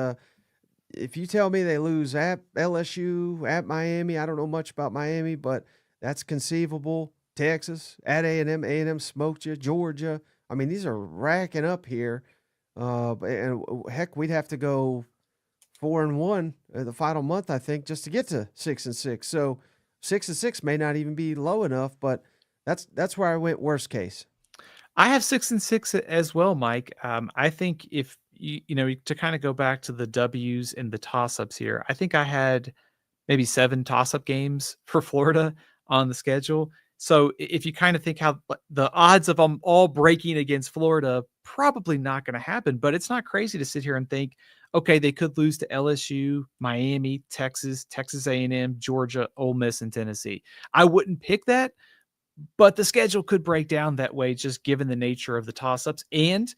if you tell me they lose at LSU, at Miami, I don't know much about Miami, but that's conceivable. Texas, at A&M smoked you. Georgia. I mean, these are racking up here. And heck, we'd have to go 4-1 the final month, I think, just to get to 6-6. So 6-6 may not even be low enough, but that's where I went worst case. I have 6-6 as well, Mike. I think if to kind of go back to the W's and the toss-ups here, I think I had maybe 7 toss-up games for Florida on the schedule. So if you kind of think how the odds of them all breaking against Florida, probably not going to happen, but it's not crazy to sit here and think, okay, they could lose to LSU, Miami, Texas, Texas A&M, Georgia, Ole Miss, and Tennessee. I wouldn't pick that, but the schedule could break down that way just given the nature of the toss-ups. And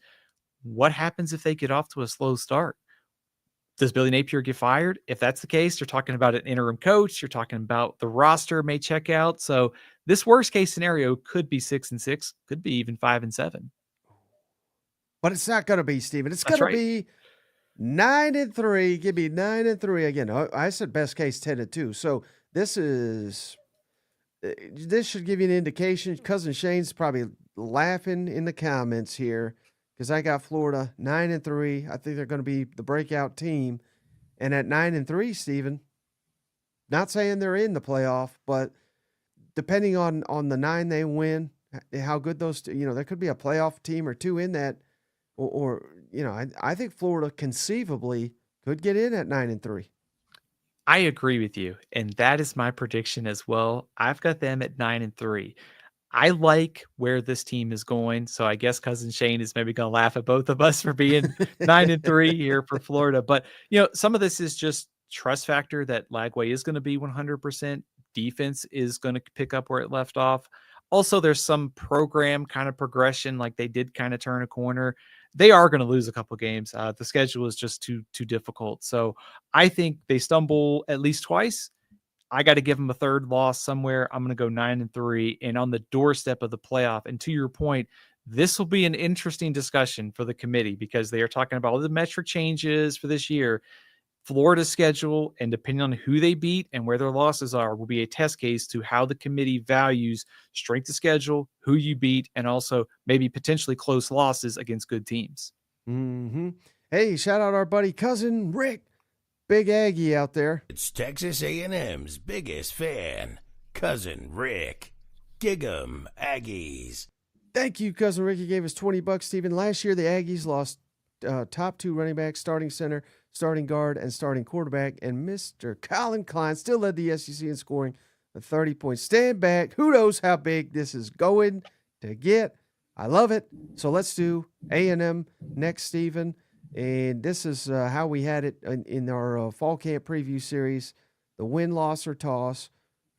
what happens if they get off to a slow start? Does Billy Napier get fired? If that's the case, you're talking about an interim coach. You're talking about the roster may check out. So this worst case scenario could be 6-6, could be even 5-7. But it's not going to be, Steven. It's That's going to right. be 9-3. Give me 9-3 again. I said best case 10-2. So this should give you an indication. Cousin Shane's probably laughing in the comments here because I got Florida 9-3. I think they're going to be the breakout team. And at 9-3, Steven, not saying they're in the playoff, but depending on the 9 they win, how good those, there could be a playoff team or two in that, or I think Florida conceivably could get in at 9-3. I agree with you. And that is my prediction as well. I've got them at 9-3. I like where this team is going. So I guess Cousin Shane is maybe going to laugh at both of us for being 9-3 here for Florida. But, some of this is just trust factor that Lagway is going to be 100%. Defense is going to pick up where it left off. Also, there's some program kind of progression, like they did kind of turn a corner. They are going to lose a couple games. The schedule is just too difficult. So I think they stumble at least twice. I got to give them a third loss somewhere. I'm going to go 9-3 and on the doorstep of the playoff. And to your point, this will be an interesting discussion for the committee because they are talking about all the metric changes for this year. Florida's schedule, and depending on who they beat and where their losses are, will be a test case to how the committee values strength of schedule, who you beat, and also maybe potentially close losses against good teams. Mm-hmm. Hey, shout out our buddy Cousin Rick. Big Aggie out there. It's Texas A&M's biggest fan, Cousin Rick. Gig 'em, Aggies. Thank you, Cousin Rick. He gave us $20, Steven. Last year, the Aggies lost top 2 running backs, starting center, starting guard, and starting quarterback. And Mr. Colin Klein still led the SEC in scoring with 30 points. Stand back. Who knows how big this is going to get? I love it. So let's do A&M next, Steven. And this is how we had it in our fall camp preview series. The win, loss, or toss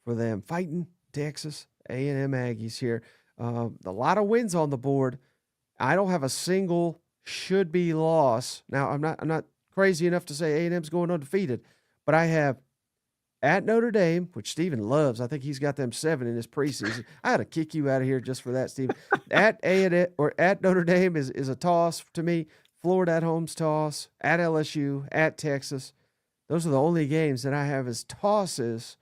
for them fighting Texas A&M Aggies here. A lot of wins on the board. I don't have a single should be loss. Now I'm not crazy enough to say A&M's going undefeated, but I have at Notre Dame, which Steven loves. I think he's got them 7 in his preseason. I had to kick you out of here just for that, Steven. At A&M or at Notre Dame is a toss to me. Florida at home's toss. At LSU, at Texas. Those are the only games that I have as tosses.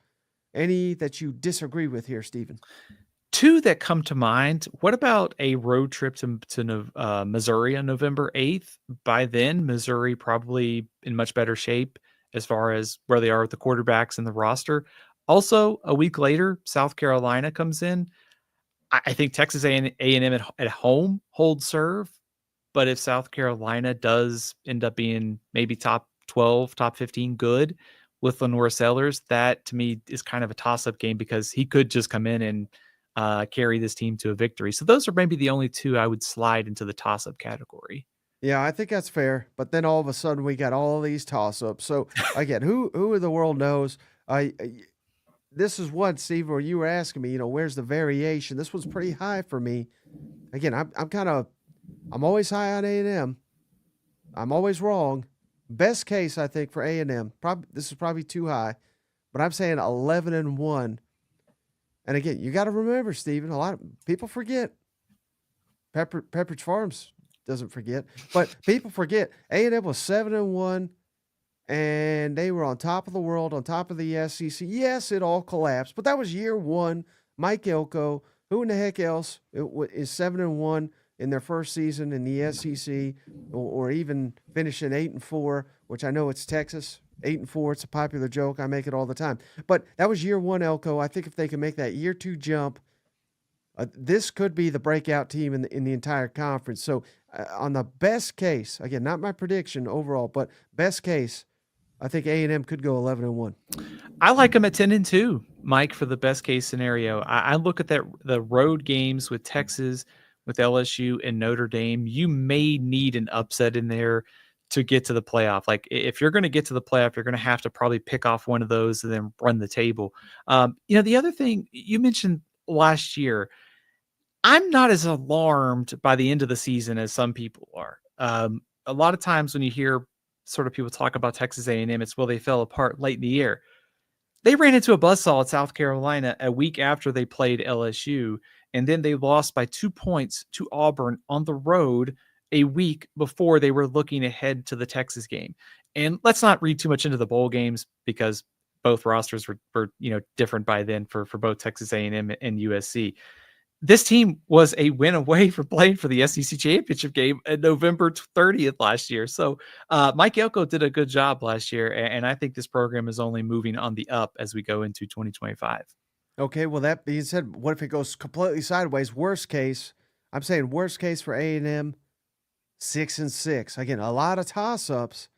Any that you disagree with here, Steven? 2 that come to mind. What about a road trip to Missouri on November 8th? By then, Missouri probably in much better shape as far as where they are with the quarterbacks and the roster. Also, a week later, South Carolina comes in. I think Texas A&M at home holds serve. But if South Carolina does end up being maybe top 12, top 15 good with Lenore Sellers, that to me is kind of a toss-up game because he could just come in and carry this team to a victory. So those are maybe the only 2 I would slide into the toss-up category. Yeah, I think that's fair. But then all of a sudden we got all these toss-ups. So again, who in the world knows? This is one, Steve, where you were asking me, where's the variation? This one's pretty high for me. Again, I'm always high on A&M. I'm always wrong. Best case, I think, for A&M. This is probably too high, but I'm saying 11-1. And again, you got to remember, Steven, a lot of people forget. Pepperidge Farms doesn't forget, but people forget. A&M was 7-1, and they were on top of the world, on top of the SEC. Yes, it all collapsed, but that was year 1. Mike Elko, who in the heck else is 7-1 in their first season in the SEC, or even finishing 8-4, which I know it's Texas. 8-4, it's a popular joke. I make it all the time. But that was year 1, Elko. I think if they can make that year 2 jump, this could be the breakout team in the entire conference. So on the best case, again, not my prediction overall, but best case, I think A&M could go 11-1. I like them at 10-2. Mike, for the best case scenario, I look at the road games with Texas, with LSU and Notre Dame. You may need an upset in there to get to the playoff. Like if you're going to get to the playoff, you're going to have to probably pick off one of those and then run the table. The other thing you mentioned last year, I'm not as alarmed by the end of the season as some people are. A lot of times when you hear sort of people talk about Texas A&M, it's they fell apart late in the year. They ran into a buzzsaw at South Carolina a week after they played LSU, and then they lost by 2 points to Auburn on the road a week before they were looking ahead to the Texas game. And let's not read too much into the bowl games because both rosters were different by then for both Texas A&M and USC. This team was a win away from playing for the SEC championship game on November 30th last year. So Mike Elko did a good job last year, and I think this program is only moving on the up as we go into 2025. Okay, well, that being said, what if it goes completely sideways? Worst case, I'm saying worst case for A&M, 6-6. Again, a lot of toss-ups.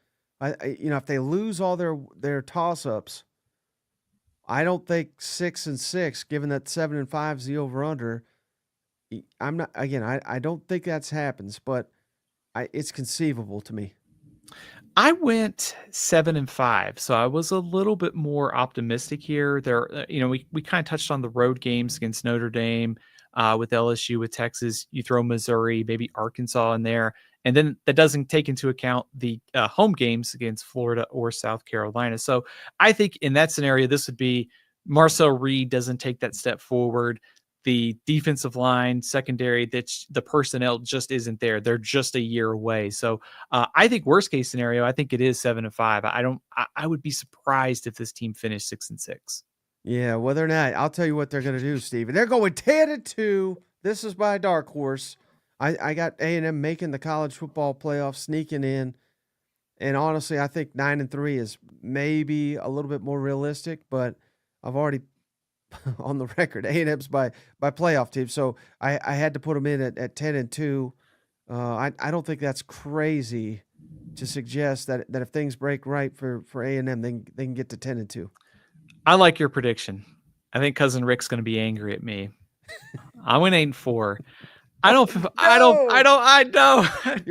If they lose all their toss-ups, I don't think 6-6, given that 7-5 is the over/under. I'm not. Again, I don't think that happens, but it's conceivable to me. I went 7-5, so I was a little bit more optimistic here. We kind of touched on the road games against Notre Dame, with LSU, with Texas. You throw Missouri, maybe Arkansas in there, and then that doesn't take into account the home games against Florida or South Carolina. So I think in that scenario, this would be Marcel Reed doesn't take that step forward. The defensive line, secondary, the personnel just isn't there. They're just a year away. So I think worst case scenario, I think it is 7-5. I would be surprised if this team finished 6-6. Yeah, well, they're not. I'll tell you what they're going to do, Steven. They're going 10-2. This is my dark horse. I got A&M making the college football playoff, sneaking in. And honestly, I think 9-3 is maybe a little bit more realistic, but I've already on the record, A&M's by playoff team. So I had to put them in at 10-2. I don't think that's crazy to suggest that if things break right for A&M, they can get to 10-2. I like your prediction. I think Cousin Rick's going to be angry at me. I went 8-4. I know.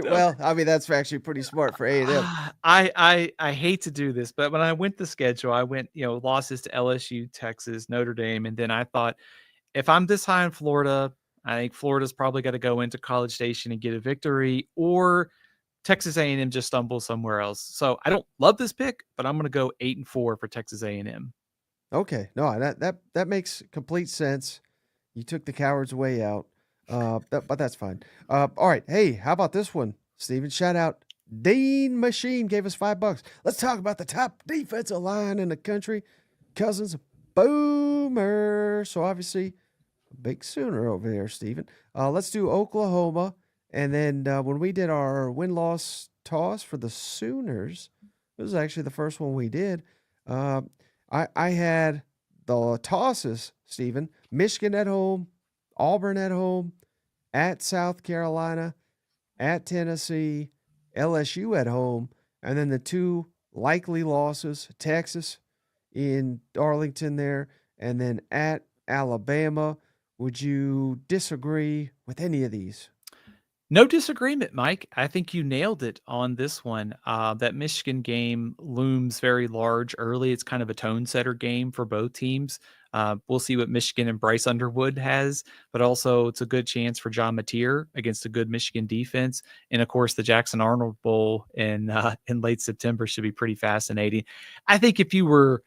Well, I mean, that's actually pretty smart for A&M. I hate to do this, but when I went the schedule, I went, losses to LSU, Texas, Notre Dame. And then I thought, if I'm this high in Florida, I think Florida's probably got to go into College Station and get a victory, or Texas A&M just stumbles somewhere else. So I don't love this pick, but I'm going to go 8-4 for Texas A&M. Okay. No, that makes complete sense. You took the coward's way out. But that's fine. All right. Hey, how about this one, Steven? Shout out Dean Machine gave us $5. Let's talk about the top defensive line in the country. Cousins Boomer. So obviously, a big Sooner over there, Steven. Let's do Oklahoma. And then when we did our win-loss toss for the Sooners, this was actually the first one we did. I had the tosses, Steven. Michigan at home, Auburn at home, at South Carolina, at Tennessee, LSU at home, and then the two likely losses, Texas in Darlington there, and then at Alabama. Would you disagree with any of these? No disagreement, Mike. I think you nailed it on this one. That Michigan game looms very large early. It's kind of a tone setter game for both teams. We'll see what Michigan and Bryce Underwood has, but also it's a good chance for John Mateer against a good Michigan defense. And of course, the Jackson Arnold Bowl in late September should be pretty fascinating. I think if you were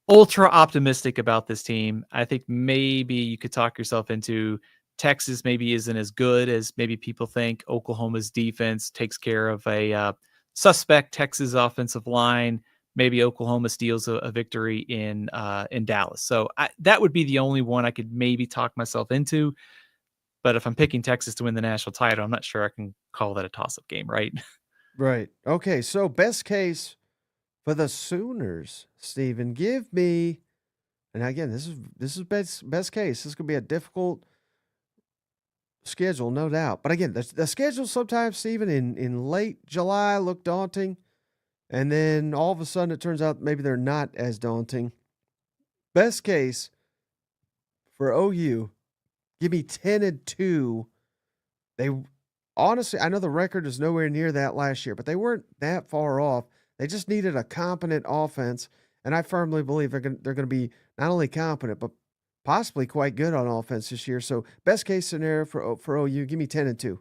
ultra optimistic about this team, I think maybe you could talk yourself into Texas maybe isn't as good as maybe people think. Oklahoma's defense takes care of a suspect Texas offensive line. Maybe Oklahoma steals a victory in Dallas. So that would be the only one I could maybe talk myself into. But if I'm picking Texas to win the national title, I'm not sure I can call that a toss-up game, right? Right. Okay, so best case for the Sooners, Steven, give me, and again, this is best case. This is going to be a difficult schedule, no doubt. But again, the schedule sometimes, Steven, in late July look daunting. And then all of a sudden it turns out maybe they're not as daunting. best case for OU, give me 10-2. They honestly, I know the record is nowhere near that last year, but they weren't that far off. They just needed a competent offense, and I firmly believe they're going to be not only competent but possibly quite good on offense this year. So, best case scenario for OU, give me 10-2.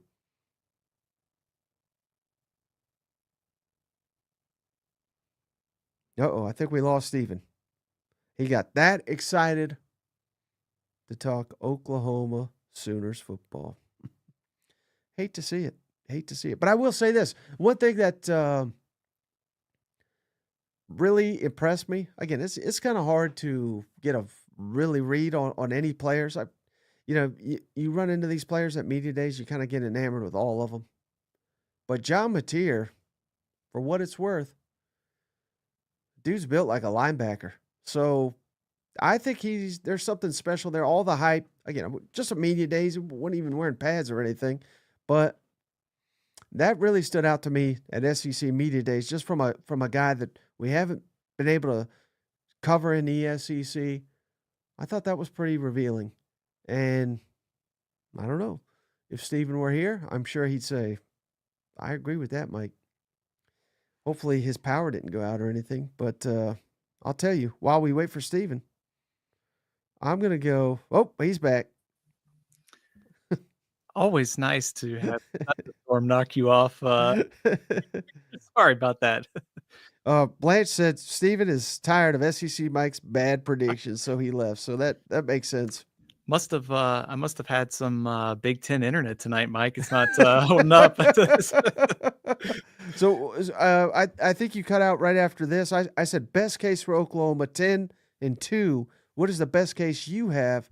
I think we lost Steven. He got that excited to talk Oklahoma Sooners football. Hate to see it. Hate to see it. But I will say this. One thing that really impressed me, again, it's kind of hard to get a really read on any players. You run into these players at media days, you kind of get enamored with all of them. But John Mateer, for what it's worth, dude's built like a linebacker. So I think there's something special there. All the hype, again, just a media days, he wasn't even wearing pads or anything. But that really stood out to me at SEC Media Days, just from a guy that we haven't been able to cover in the SEC. I thought that was pretty revealing. And I don't know. If Steven were here, I'm sure he'd say, I agree with that, Mike. Hopefully his power didn't go out or anything. But I'll tell you, while we wait for Steven, I'm going to go, he's back. Always nice to have the storm knock you off. Sorry about that. Blanche said Steven is tired of SEC Mike's bad predictions, so he left. So that makes sense. I must have had some Big Ten internet tonight, Mike. It's not holding up. So I think you cut out right after this. I said best case for Oklahoma 10-2. What is the best case you have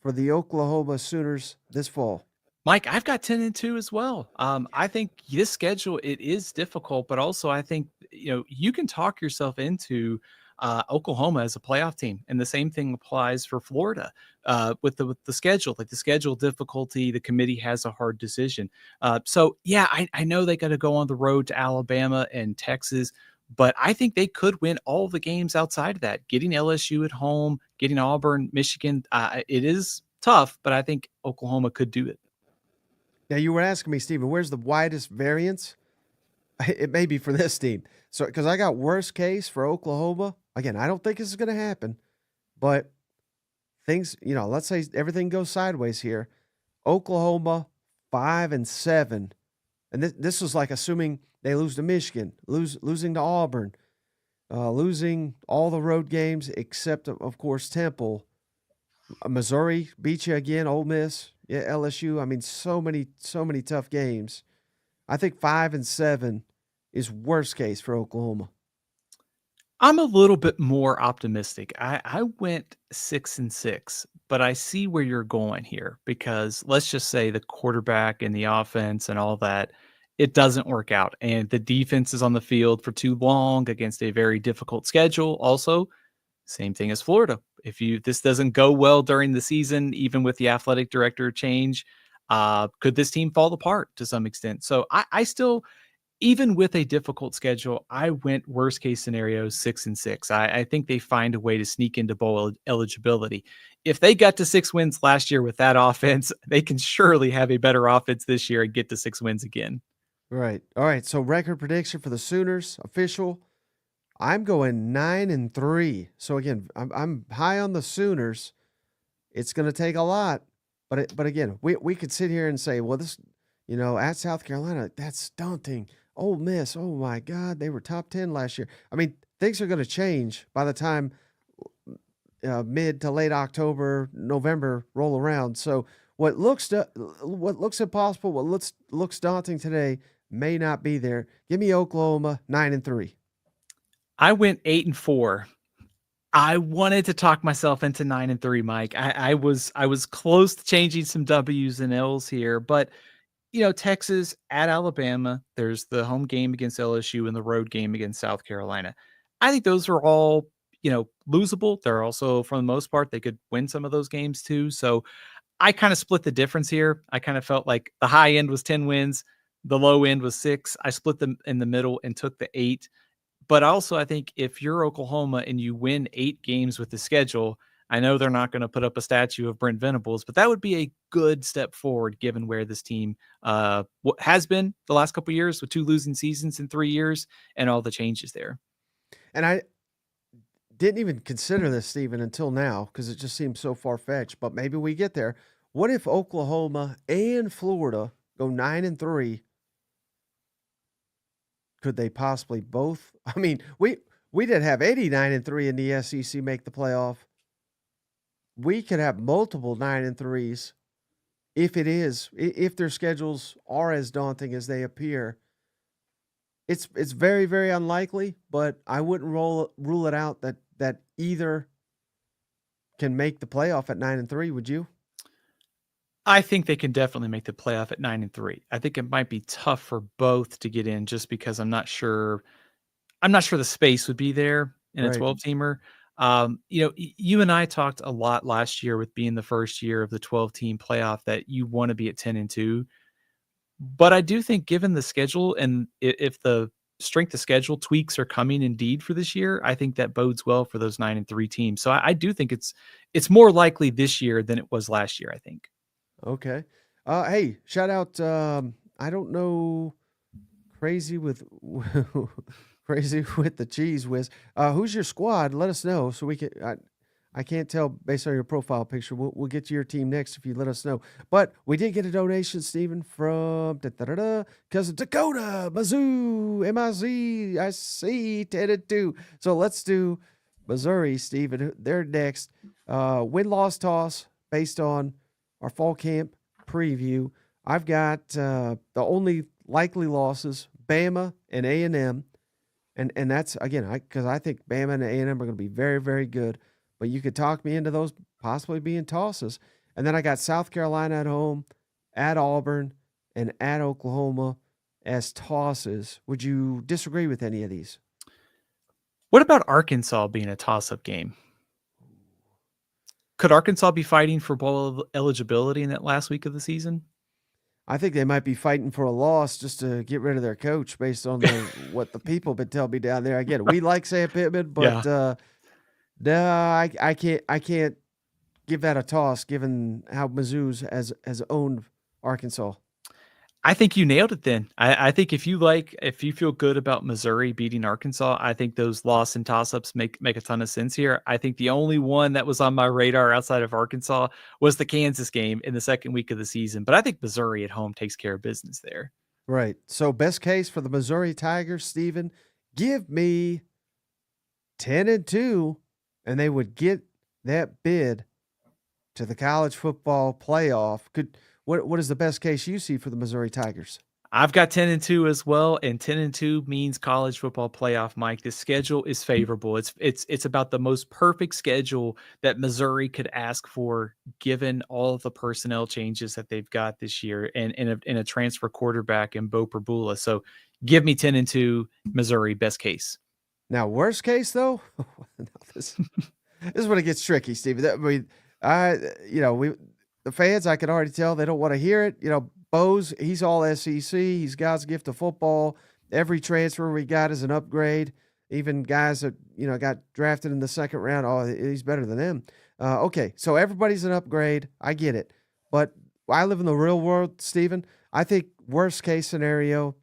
for the Oklahoma Sooners this fall? Mike, I've got 10-2 as well. I think this schedule, it is difficult, but also I think, you can talk yourself into Oklahoma as a playoff team. And the same thing applies for Florida with the schedule, like the schedule difficulty, the committee has a hard decision. So yeah, I know they got to go on the road to Alabama and Texas, but I think they could win all the games outside of that. Getting LSU at home, getting Auburn, Michigan, it is tough, but I think Oklahoma could do it. Now, you were asking me, Steven, where's the widest variance? It may be for this team. So, because I got worst case for Oklahoma. Again, I don't think this is going to happen, but things, let's say everything goes sideways here. Oklahoma 5-7, and this was like assuming they lose to Michigan, losing to Auburn, losing all the road games except, of course, Temple. Missouri beat you again. Ole Miss, yeah, LSU. I mean, so many tough games. I think 5-7 is worst case for Oklahoma. I'm a little bit more optimistic. I went 6-6, but I see where you're going here because let's just say the quarterback and the offense and all that, it doesn't work out. And the defense is on the field for too long against a very difficult schedule. Also, same thing as Florida. If this doesn't go well during the season, even with the athletic director change, could this team fall apart to some extent? So I still, even with a difficult schedule, I went worst case scenario 6-6. I think they find a way to sneak into bowl eligibility. If they got to 6 wins last year with that offense, they can surely have a better offense this year and get to 6 wins again. Right. All right. So record prediction for the Sooners, official. I'm going 9-3. So again, I'm high on the Sooners. It's going to take a lot, but again, we could sit here and say, well, this, at South Carolina, that's daunting. Ole Miss, oh my God, they were top 10 last year. I mean, things are going to change by the time mid to late October, November roll around. So what looks impossible, what looks daunting today may not be there. Give me Oklahoma 9-3. I went 8-4. I wanted to talk myself into 9-3, Mike. I was close to changing some W's and L's here, but Texas at Alabama, there's the home game against LSU and the road game against South Carolina. I think those are all, losable. They're also, for the most part, they could win some of those games too. So I kind of split the difference here. I kind of felt like the high end was 10 wins. The low end was 6. I split them in the middle and took the 8. But also, I think if you're Oklahoma and you win 8 games with the schedule, I know they're not going to put up a statue of Brent Venables, but that would be a good step forward given where this team has been the last couple of years with 2 losing seasons in 3 years and all the changes there. And I didn't even consider this, Stephen, until now because it just seems so far-fetched, but maybe we get there. What if Oklahoma and Florida go 9-3? Could they possibly both? I mean, we did have 89-3 in the SEC make the playoff. We could have multiple 9-3s if their schedules are as daunting as they appear. It's very, very unlikely, but I wouldn't rule it out that either can make the playoff at 9-3. Would you? I think they can definitely make the playoff at 9-3. I think it might be tough for both to get in just because I'm not sure the space would be there in a Right. 12-teamer. You and I talked a lot last year with being the first year of the 12-team playoff that you want to be at 10-2. But I do think given the schedule and if the strength of schedule tweaks are coming indeed for this year, I think that bodes well for those 9-3 teams. So I do think it's more likely this year than it was last year, I think. Okay. Hey, shout out. I don't know. Crazy with the cheese whiz. Who's your squad? Let us know so we can. I can't tell based on your profile picture. We'll get to your team next if you let us know. But we did get a donation, Stephen, from cousin Dakota, Mizzou, MIZ, 10-2. So let's do Missouri, Stephen. They're next. Win-loss toss based on our fall camp preview. I've got the only likely losses, Bama and A&M. And that's, again, because I think Bama and A&M are going to be very, very good. But you could talk me into those possibly being tosses. And then I got South Carolina at home, at Auburn, and at Oklahoma as tosses. Would you disagree with any of these? What about Arkansas being a toss-up game? Could Arkansas be fighting for bowl eligibility in that last week of the season? I think they might be fighting for a loss just to get rid of their coach based on what the people been telling me down there. Again, we like Sam Pittman, but no, I can't give that a toss given how Mizzou's has owned Arkansas. I think you nailed it then. I think if you feel good about Missouri beating Arkansas, I think those loss and toss-ups make a ton of sense here. I think the only one that was on my radar outside of Arkansas was the Kansas game in the second week of the season. But I think Missouri at home takes care of business there. Right. So best case for the Missouri Tigers, Stephen, give me 10-2, and they would get that bid to the college football playoff. What is the best case you see for the Missouri Tigers? I've got 10-2 as well, and 10-2 means college football playoff, Mike. The schedule is favorable. It's about the most perfect schedule that Missouri could ask for, given all of the personnel changes that they've got this year, and in a transfer quarterback in Bo Perbula. So, give me 10-2, Missouri, best case. Now, worst case though, this is when it gets tricky, Stevie. The fans, I can already tell they don't want to hear it. Bo's, he's all SEC. He's God's gift to football. Every transfer we got is an upgrade. Even guys that, got drafted in the second round, he's better than them. Okay, so everybody's an upgrade. I get it. But I live in the real world, Stephen. I think worst case scenario,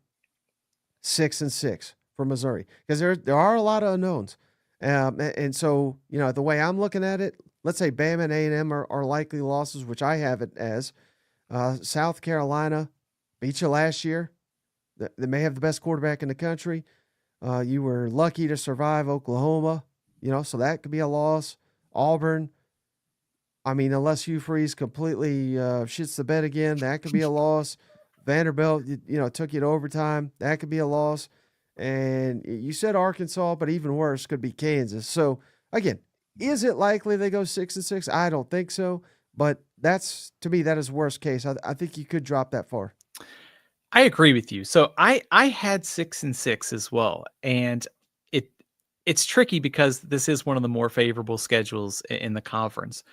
6-6 for Missouri. Because there are a lot of unknowns. And so, the way I'm looking at it, let's say Bama and A&M are likely losses, which I have it as. South Carolina beat you last year. They may have the best quarterback in the country. You were lucky to survive Oklahoma, so that could be a loss. Auburn, unless Hugh Freeze completely shits the bed again, that could be a loss. Vanderbilt, took you to overtime. That could be a loss. And you said Arkansas, but even worse could be Kansas. So, again, is it likely they go 6-6? I don't think so. But to me, that is worst case. I think you could drop that far. I agree with you. So I had 6-6 as well. And it's tricky because this is one of the more favorable schedules in the conference.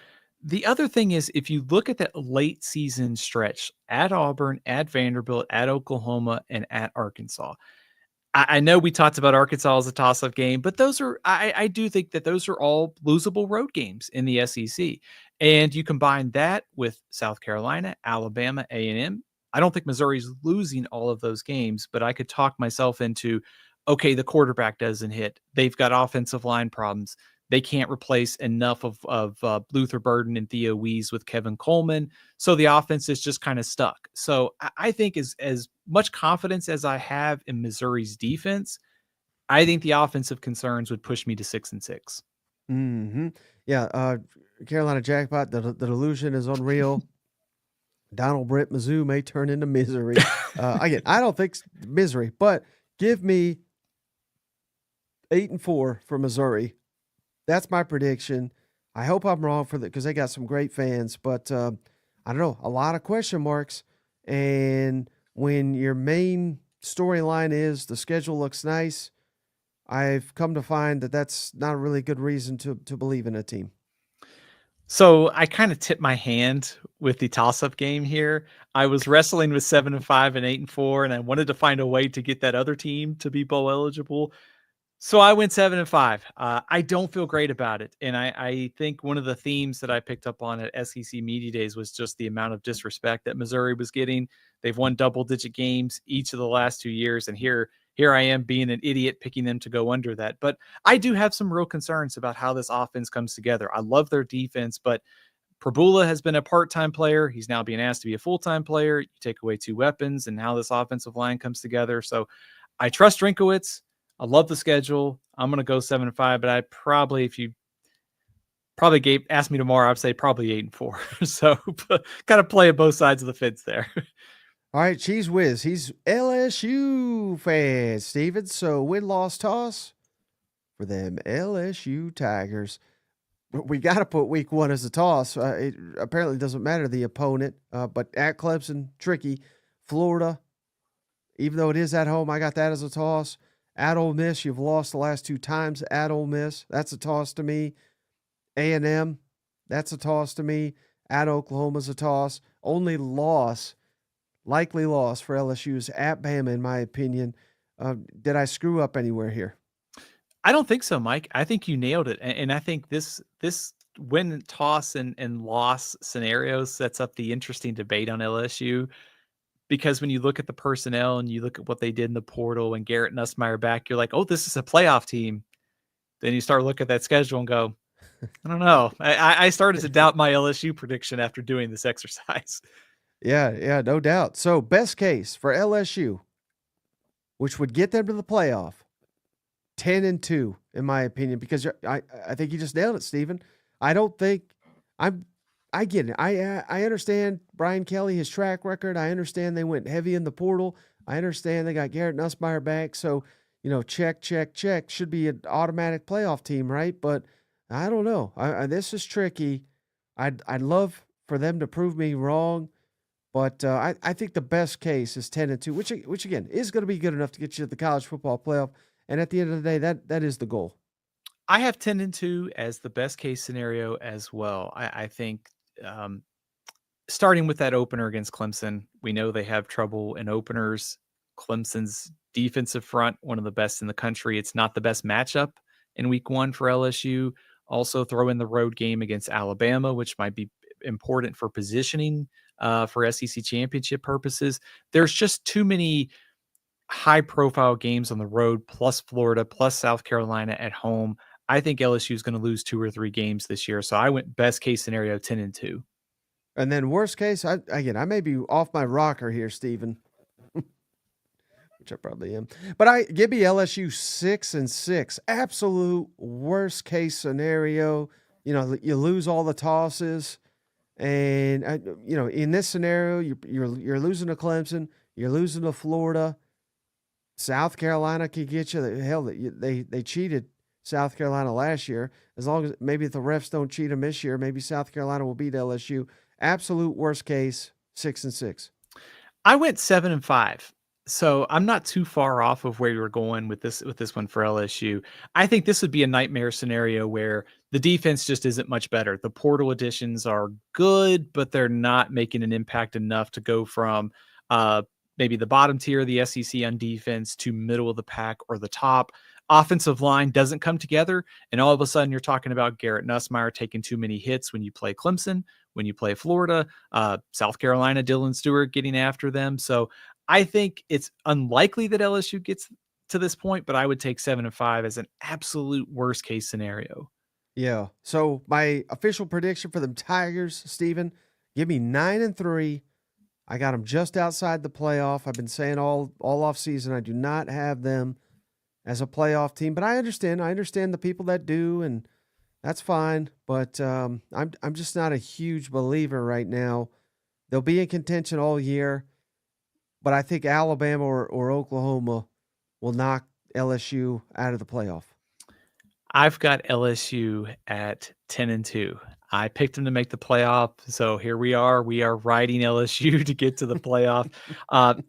The other thing is, if you look at that late season stretch at Auburn, at Vanderbilt, at Oklahoma, and at Arkansas, I know we talked about Arkansas as a toss-up game, but those are I do think that those are all losable road games in the SEC. And you combine that with South Carolina, Alabama, A&M. I don't think Missouri's losing all of those games, but I could talk myself into, okay, the quarterback doesn't hit. They've got offensive line problems. They can't replace enough of Luther Burden and Theo Wees with Kevin Coleman. So the offense is just kind of stuck. So I think as much confidence as I have in Missouri's defense, I think the offensive concerns would push me to 6-6. Mm-hmm. Yeah, Carolina jackpot. The delusion is unreal. Donald Britt Mizzou may turn into misery. Again, I don't think misery, but give me 8-4 for Missouri. That's my prediction. I hope I'm wrong because they got some great fans, but I don't know, a lot of question marks. And when your main storyline is the schedule looks nice, I've come to find that that's not a really good reason to believe in a team. So I kind of tipped my hand with the toss-up game here. I was wrestling with 7-5 and 8-4, and I wanted to find a way to get that other team to be bowl eligible. So I went 7-5. I don't feel great about it. And I think one of the themes that I picked up on at SEC Media Days was just the amount of disrespect that Missouri was getting. They've won double-digit games each of the last 2 years, and here I am being an idiot picking them to go under that. But I do have some real concerns about how this offense comes together. I love their defense, but Prabula has been a part-time player. He's now being asked to be a full-time player. You take away 2 weapons and how this offensive line comes together. So I trust Drinkowitz. I love the schedule. I'm going to go 7-5, but I probably, if you probably asked me tomorrow, I'd say probably 8-4. So kind of play at both sides of the fence there. All right, Cheese Whiz. He's LSU fan, Steven. So win-loss toss for them LSU Tigers. We got to put week 1 as a toss. It apparently doesn't matter the opponent, but at Clemson, tricky. Florida, even though it is at home, I got that as a toss. At Ole Miss, you've lost the last 2 times at Ole Miss. That's a toss to me. A&M, that's a toss to me. At Oklahoma's a toss. Only likely loss for LSU is at Bama, in my opinion. Did I screw up anywhere here? I don't think so, Mike. I think you nailed it. And I think this win, toss, and loss scenario sets up the interesting debate on LSU. Because when you look at the personnel and you look at what they did in the portal and Garrett Nussmeier back, you're like, oh, this is a playoff team. Then you start looking at that schedule and go, I don't know. I started to doubt my LSU prediction after doing this exercise. Yeah, no doubt. So best case for LSU, which would get them to the playoff, 10-2, in my opinion, because I think you just nailed it, Steven. I don't think I get it. I understand Brian Kelly, his track record. I understand they went heavy in the portal. I understand they got Garrett Nussmeier back. So, check. Should be an automatic playoff team, right? But I don't know. This is tricky. I'd love for them to prove me wrong, but I think the best case is 10-2, which again is going to be good enough to get you to the college football playoff. And at the end of the day, that is the goal. I have 10-2 as the best case scenario as well. I think starting with that opener against Clemson, we know they have trouble in openers. Clemson's defensive front, one of the best in the country. It's not the best matchup in week 1 for LSU. Also throw in the road game against Alabama, which might be important for positioning for SEC championship purposes. There's just too many high-profile games on the road, plus Florida, plus South Carolina at home. I think LSU is going to lose 2 or 3 games this year. So I went best case scenario 10-2. And then worst case, I may be off my rocker here, Steven, which I probably am. But give me LSU 6-6. Absolute worst case scenario. You lose all the tosses, and in this scenario, you're losing to Clemson, you're losing to Florida. South Carolina could get you. Hell, they cheated South Carolina last year. As long as maybe if the refs don't cheat them this year, maybe South Carolina will beat LSU. Absolute worst case, 6-6. I went 7-5. So I'm not too far off of where you were going with this one for LSU. I think this would be a nightmare scenario where the defense just isn't much better. The portal additions are good, but they're not making an impact enough to go from maybe the bottom tier of the SEC on defense to middle of the pack or the top. Offensive line doesn't come together, and all of a sudden you're talking about Garrett Nussmeier taking too many hits when you play Clemson, when you play Florida, South Carolina, Dylan Stewart getting after them. So I think it's unlikely that LSU gets to this point, but I would take 7-5 as an absolute worst case scenario. Yeah. So my official prediction for them Tigers, Steven, give me 9-3. I got them just outside the playoff. I've been saying all off season I do not have them as a playoff team, but I understand. I understand the people that do, and that's fine. But I'm just not a huge believer right now. They'll be in contention all year, but I think Alabama or Oklahoma will knock LSU out of the playoff. I've got LSU at 10-2. I picked them to make the playoff, so here we are. We are riding LSU to get to the playoff.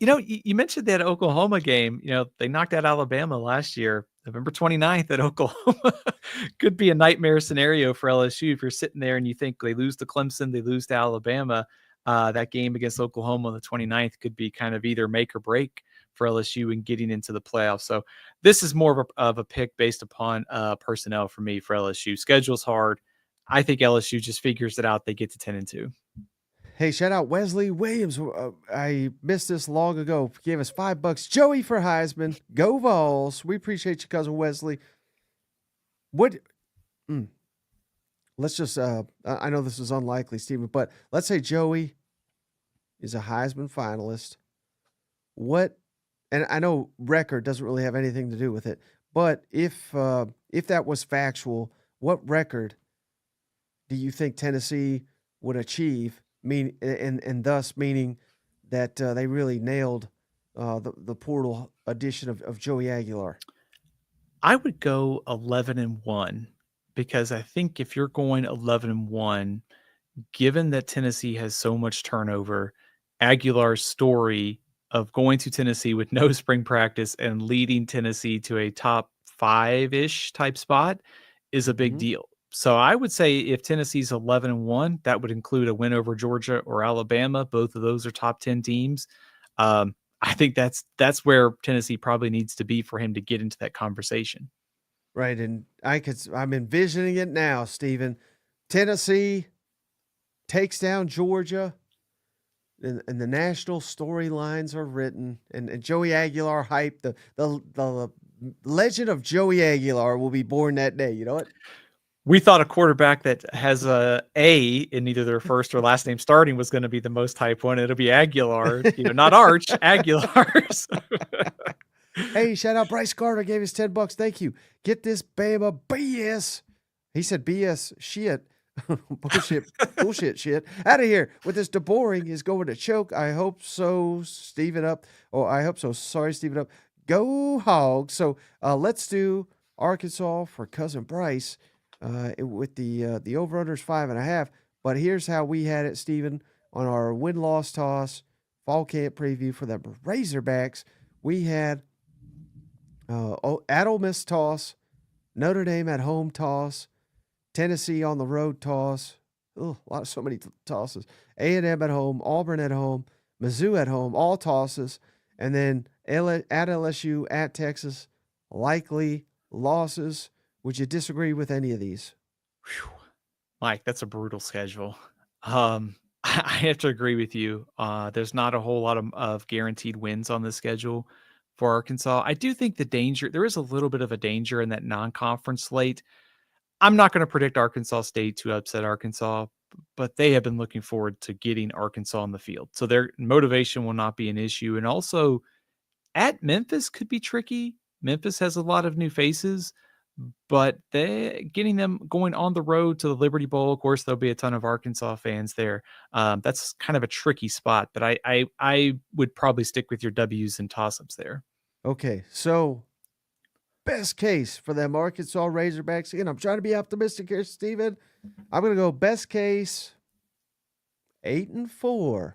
You mentioned that Oklahoma game. They knocked out Alabama last year, November 29th at Oklahoma. Could be a nightmare scenario for LSU if you're sitting there and you think they lose to Clemson, they lose to Alabama. That game against Oklahoma on the 29th could be kind of either make or break for LSU and getting into the playoffs. So this is more of a pick based upon personnel for me for LSU. Schedule's hard. I think LSU just figures it out. They get to 10-2. Hey, shout out Wesley Williams. I missed this long ago. Gave us $5. Joey for Heisman. Go Vols. We appreciate you, cousin Wesley. Let's just, I know this is unlikely, Stephen, but let's say Joey is a Heisman finalist. And I know record doesn't really have anything to do with it, but if that was factual, what record do you think Tennessee would achieve? And thus meaning that they really nailed the portal edition of Joey Aguilar. I would go 11-1 because I think if you're going 11-1, given that Tennessee has so much turnover, Aguilar's story of going to Tennessee with no spring practice and leading Tennessee to a top 5-ish type spot is a big deal. So I would say if Tennessee's 11-1, that would include a win over Georgia or Alabama. Both of those are top 10 teams. I think that's where Tennessee probably needs to be for him to get into that conversation. Right, and I'm envisioning it now, Stephen. Tennessee takes down Georgia, and the national storylines are written, and Joey Aguilar hype. The legend of Joey Aguilar will be born that day. You know what? We thought a quarterback that has a in either their first or last name starting was going to be the most hype one. It'll be Aguilar, not Arch, Aguilar. Hey, shout out Bryce Carter, gave us $10. Thank you. Get this Bama BS. He said BS shit. bullshit shit. Out of here with this DeBoring is going to choke. I hope so, Steven Up. Oh, I hope so. Sorry, Steven Up. Go Hogs. So let's do Arkansas for cousin Bryce. With the over-unders 5.5. But here's how we had it, Stephen, on our win-loss toss fall camp preview for the Razorbacks. We had at Ole Miss toss, Notre Dame at home toss, Tennessee on the road toss. Oh, so many tosses. A&M at home, Auburn at home, Mizzou at home, all tosses. And then at LSU, at Texas, likely losses. Would you disagree with any of these? Whew. Mike, that's a brutal schedule. I have to agree with you. There's not a whole lot of guaranteed wins on the schedule for Arkansas. I do think there is a little bit of a danger in that non-conference slate. I'm not going to predict Arkansas State to upset Arkansas, but they have been looking forward to getting Arkansas on the field. So their motivation will not be an issue. And also at Memphis could be tricky. Memphis has a lot of new faces. But getting them going on the road to the Liberty Bowl, of course, there'll be a ton of Arkansas fans there. That's kind of a tricky spot, but I would probably stick with your W's and toss-ups there. Okay, so best case for them Arkansas Razorbacks. Again, I'm trying to be optimistic here, Steven. I'm going to go best case 8-4.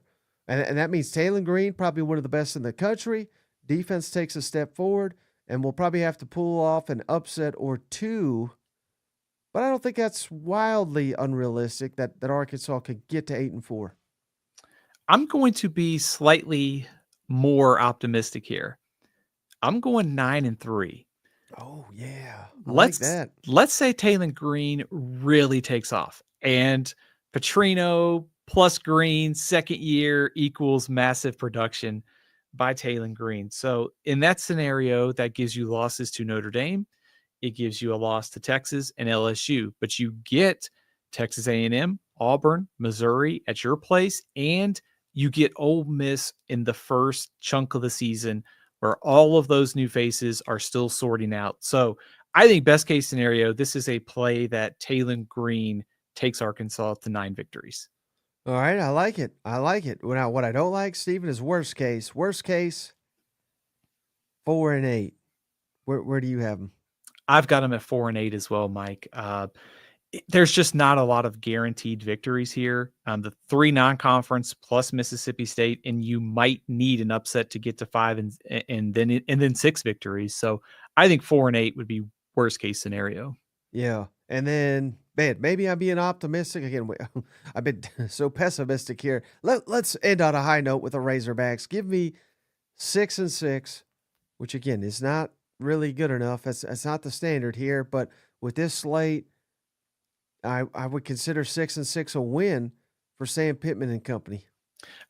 And that means Taylor Green, probably one of the best in the country. Defense takes a step forward. And we'll probably have to pull off an upset or two. But I don't think that's wildly unrealistic that Arkansas could get to 8-4. I'm going to be slightly more optimistic here. I'm going 9-3. Oh yeah, I like that. Let's say Taylor Green really takes off, and Petrino plus Green second year equals massive production by Taylor Green. So in that scenario, that gives you losses to Notre Dame. It gives you a loss to Texas and LSU, but you get Texas A&M, Auburn, Missouri at your place, and you get Ole Miss in the first chunk of the season where all of those new faces are still sorting out. So I think best case scenario, this is a play that Taylor Green takes Arkansas to 9 victories. All right, I like it. I like it. Now, what I don't like, Stephen, is worst case. Worst case, 4-8. Where do you have them? I've got them at 4-8 as well, Mike. There's just not a lot of guaranteed victories here. The 3 non-conference plus Mississippi State, and you might need an upset to get to 5 and then 6 victories. So I think 4-8 would be worst case scenario. Yeah, and then man, maybe I'm being optimistic again. I've been so pessimistic here. Let's end on a high note with the Razorbacks. Give me 6-6, which again is not really good enough. That's not the standard here, but with this slate, I would consider 6-6 a win for Sam Pittman and company.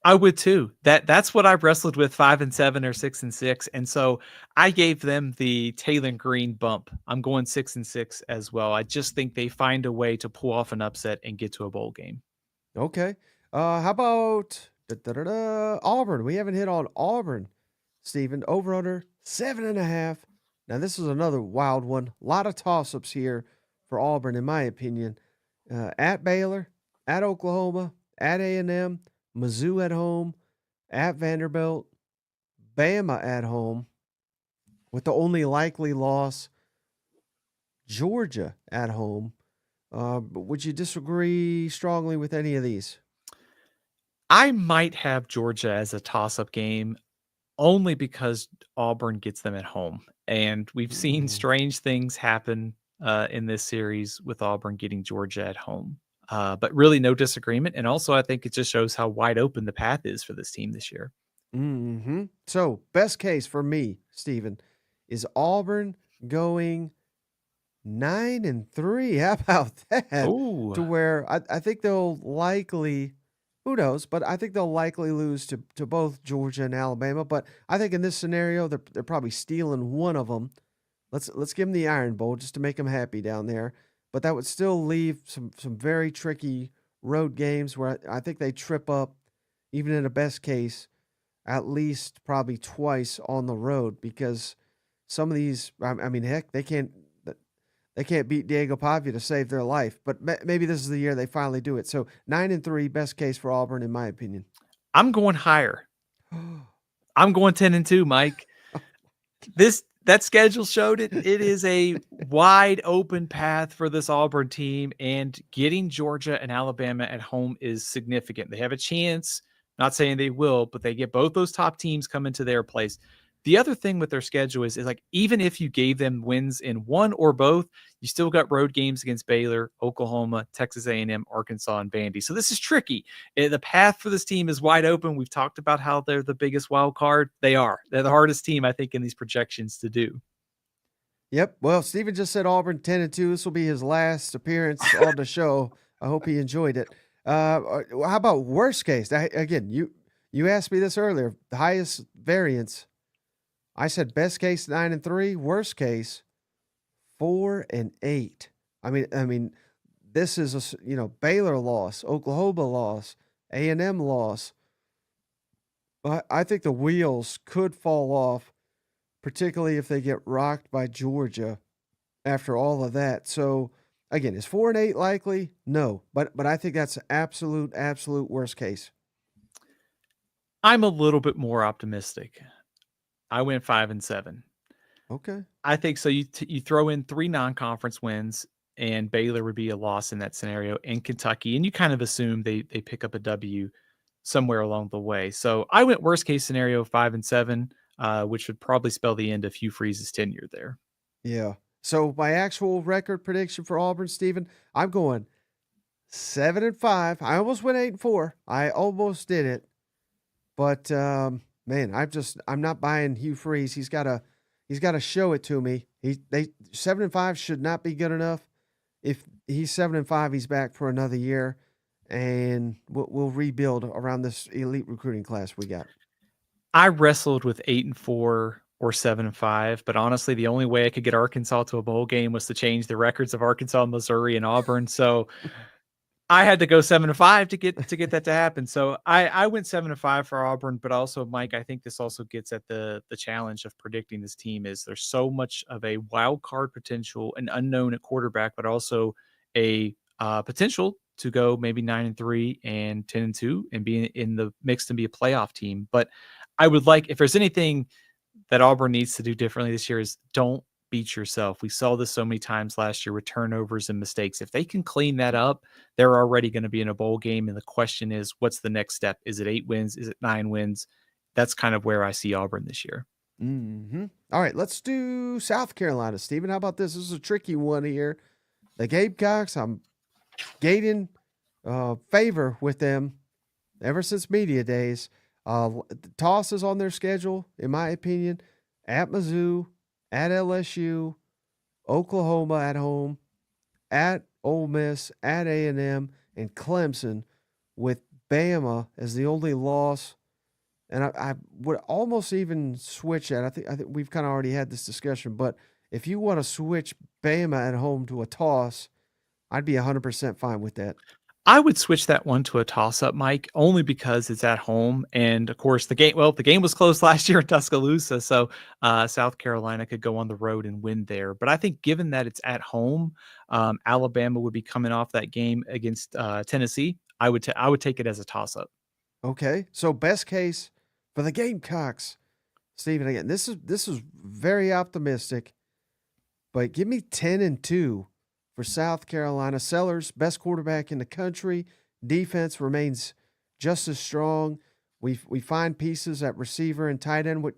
I would too. That's what I've wrestled with, 5-7 or 6-6. And so I gave them the Taylor Green bump. I'm going 6-6 as well. I just think they find a way to pull off an upset and get to a bowl game. Okay. How about Auburn? We haven't hit on Auburn, Stephen. Over under 7.5. Now this is another wild one. A lot of toss-ups here for Auburn, in my opinion. At Baylor, at Oklahoma, at A&M, Mizzou at home, at Vanderbilt, Bama at home, with the only likely loss, Georgia at home. Would you disagree strongly with any of these? I might have Georgia as a toss-up game only because Auburn gets them at home. And we've seen strange things happen in this series with Auburn getting Georgia at home. But really no disagreement. And also I think it just shows how wide open the path is for this team this year. Mm-hmm. So best case for me, Stephen, is Auburn going 9-3. How about that? Ooh. To where I think they'll likely, who knows, but I think they'll likely lose to both Georgia and Alabama. But I think in this scenario, they're probably stealing one of them. Let's give them the Iron Bowl just to make them happy down there. But that would still leave some very tricky road games where I think they trip up, even in a best case, at least probably twice on the road, because some of these, I mean, heck, they can't beat Diego Pavia to save their life. But maybe this is the year they finally do it. So 9-3, best case for Auburn, in my opinion. I'm going higher. I'm going 10-2, Mike. That schedule showed it. It is a wide open path for this Auburn team, and getting Georgia and Alabama at home is significant. They have a chance, not saying they will, but they get both those top teams coming to their place. The other thing with their schedule is like, even if you gave them wins in one or both, you still got road games against Baylor, Oklahoma, Texas A&M, Arkansas, and Vandy. So this is tricky. The path for this team is wide open. We've talked about how they're the biggest wild card. They are. They're the hardest team, I think, in these projections to do. Yep. Well, Steven just said Auburn 10-2. This will be his last appearance on the show. I hope he enjoyed it. How about worst case? Again, you asked me this earlier. The highest variance. I said best case 9-3, worst case 4-8. I mean, this is Baylor loss, Oklahoma loss, A&M loss. I think the wheels could fall off, particularly if they get rocked by Georgia after all of that. So again, is 4-8 likely? No, but I think that's absolute worst case. I'm a little bit more optimistic. I went 5-7. Okay. I think so. You throw in 3 non-conference wins, and Baylor would be a loss in that scenario, and Kentucky, and you kind of assume they pick up a W somewhere along the way. So I went worst case scenario 5-7, which would probably spell the end of Hugh Freeze's tenure there. Yeah. So my actual record prediction for Auburn, Stephen, I'm going 7-5. I almost went 8-4. I almost did it, but man, I'm not buying Hugh Freeze. He's got to show it to me. 7-5 should not be good enough. If he's 7-5, he's back for another year, and we'll rebuild around this elite recruiting class we got. I wrestled with 8-4 or 7-5, but honestly, the only way I could get Arkansas to a bowl game was to change the records of Arkansas, Missouri, and Auburn. So I had to go 7-5 to get that to happen. So I went 7-5 for Auburn, but also, Mike, I think this also gets at the challenge of predicting this team. Is there's so much of a wild card potential, an unknown at quarterback, but also a potential to go maybe 9-3 and 10-2 and be in the mix and be a playoff team. But I would like, if there's anything that Auburn needs to do differently this year, is don't beat yourself. We saw this so many times last year with turnovers and mistakes. If they can clean that up, they're already going to be in a bowl game. And the question is, what's the next step? Is it 8 wins? Is it 9 wins? That's kind of where I see Auburn this year. Mm-hmm. All right, let's do South Carolina. Steven, how about this? This is a tricky one here. The Gamecocks, I'm gating favor with them ever since media days. The toss is on their schedule, in my opinion, at Mizzou, at LSU, Oklahoma at home, at Ole Miss, at A&M, and Clemson, with Bama as the only loss. And I would almost even switch that. I think we've kind of already had this discussion, but if you want to switch Bama at home to a toss, I'd be 100% fine with that. I would switch that one to a toss-up, Mike, only because it's at home. And, of course, the game was close last year in Tuscaloosa, so South Carolina could go on the road and win there. But I think given that it's at home, Alabama would be coming off that game against Tennessee. I would take it as a toss-up. Okay, so best case for the Gamecocks, Steven, again, this is very optimistic, but give me 10-2 for South Carolina. Sellers, best quarterback in the country. Defense remains just as strong. We find pieces at receiver and tight end,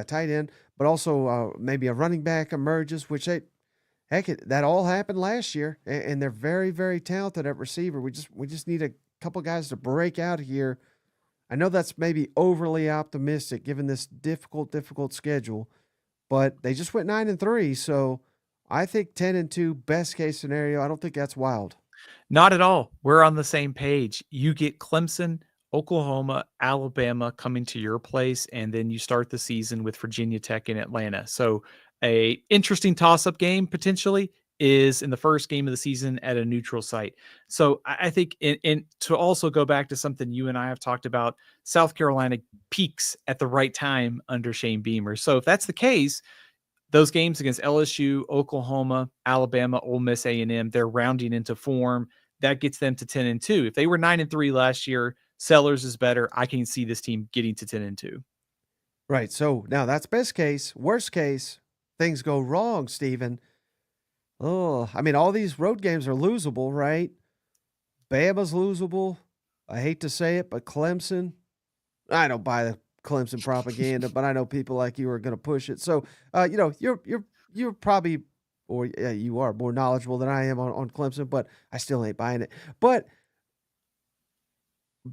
tight end, but also maybe a running back emerges, which that all happened last year, and they're very, very talented at receiver. We just need a couple guys to break out here. I know that's maybe overly optimistic given this difficult schedule, but they just went 9-3, so I think 10-2 best case scenario. I don't think that's wild. Not at all. We're on the same page. You get Clemson, Oklahoma, Alabama coming to your place, and then you start the season with Virginia Tech in Atlanta. So a interesting toss-up game potentially is in the first game of the season at a neutral site. So I think to also go back to something you and I have talked about, South Carolina peaks at the right time under Shane Beamer. So if that's the case, those games against LSU, Oklahoma, Alabama, Ole Miss, A&M, they're rounding into form. That gets them to 10-2. If they were 9-3 last year, Sellers is better. I can see this team getting to 10-2. Right. So now that's best case. Worst case, things go wrong, Steven. Oh, I mean, all these road games are losable, right? Bama's losable. I hate to say it, but Clemson, I don't buy the Clemson propaganda, but I know people like you are going to push it. So, you're probably, or you are more knowledgeable than I am on Clemson, but I still ain't buying it. But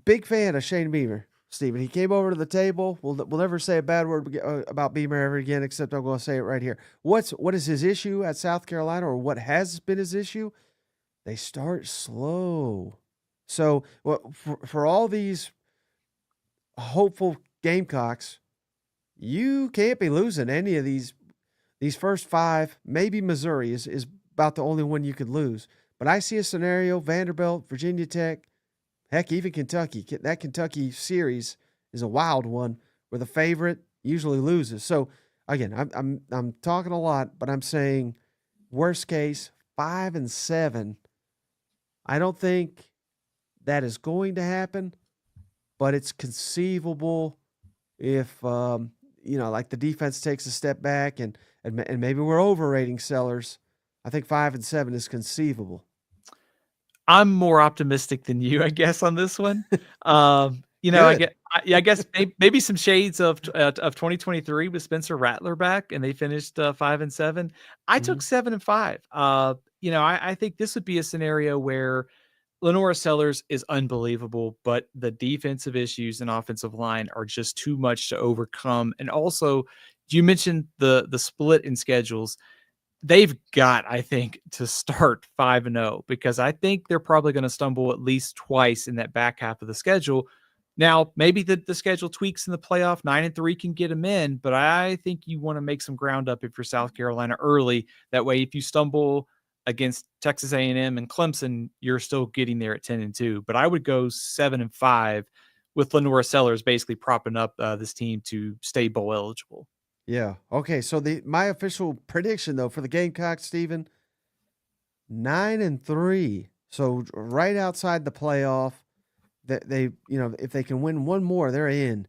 big fan of Shane Beamer, Steven. He came over to the table. We'll never say a bad word about Beamer ever again, except I'm going to say it right here. What is his issue at South Carolina, or what has been his issue? They start slow. So for all these hopeful Gamecocks, you can't be losing any of these first 5. Maybe Missouri is about the only one you could lose. But I see a scenario: Vanderbilt, Virginia Tech, heck, even Kentucky. That Kentucky series is a wild one where the favorite usually loses. So again, I'm talking a lot, but I'm saying worst case 5-7. I don't think that is going to happen, but it's conceivable if like the defense takes a step back and maybe we're overrating Sellers. I think 5-7 is conceivable. I'm more optimistic than you, I guess, on this one. I guess maybe some shades of 2023 with Spencer Rattler back, and they finished 5-7. I took 7-5. I think this would be a scenario where Lenora Sellers is unbelievable, but the defensive issues and offensive line are just too much to overcome. And also, you mentioned the split in schedules. They've got, I think, to start 5-0 because I think they're probably going to stumble at least twice in that back half of the schedule. Now, maybe the schedule tweaks in the playoff. 9-3 can get them in, but I think you want to make some ground up if you're South Carolina early. That way, if you stumble against Texas A&M and Clemson, you're still getting there at 10-2. But I would go 7-5 with Lenora Sellers basically propping up this team to stay bowl eligible. Yeah. Okay. So my official prediction though for the Gamecocks, Steven, 9-3. So right outside the playoff. That they, if they can win one more, they're in.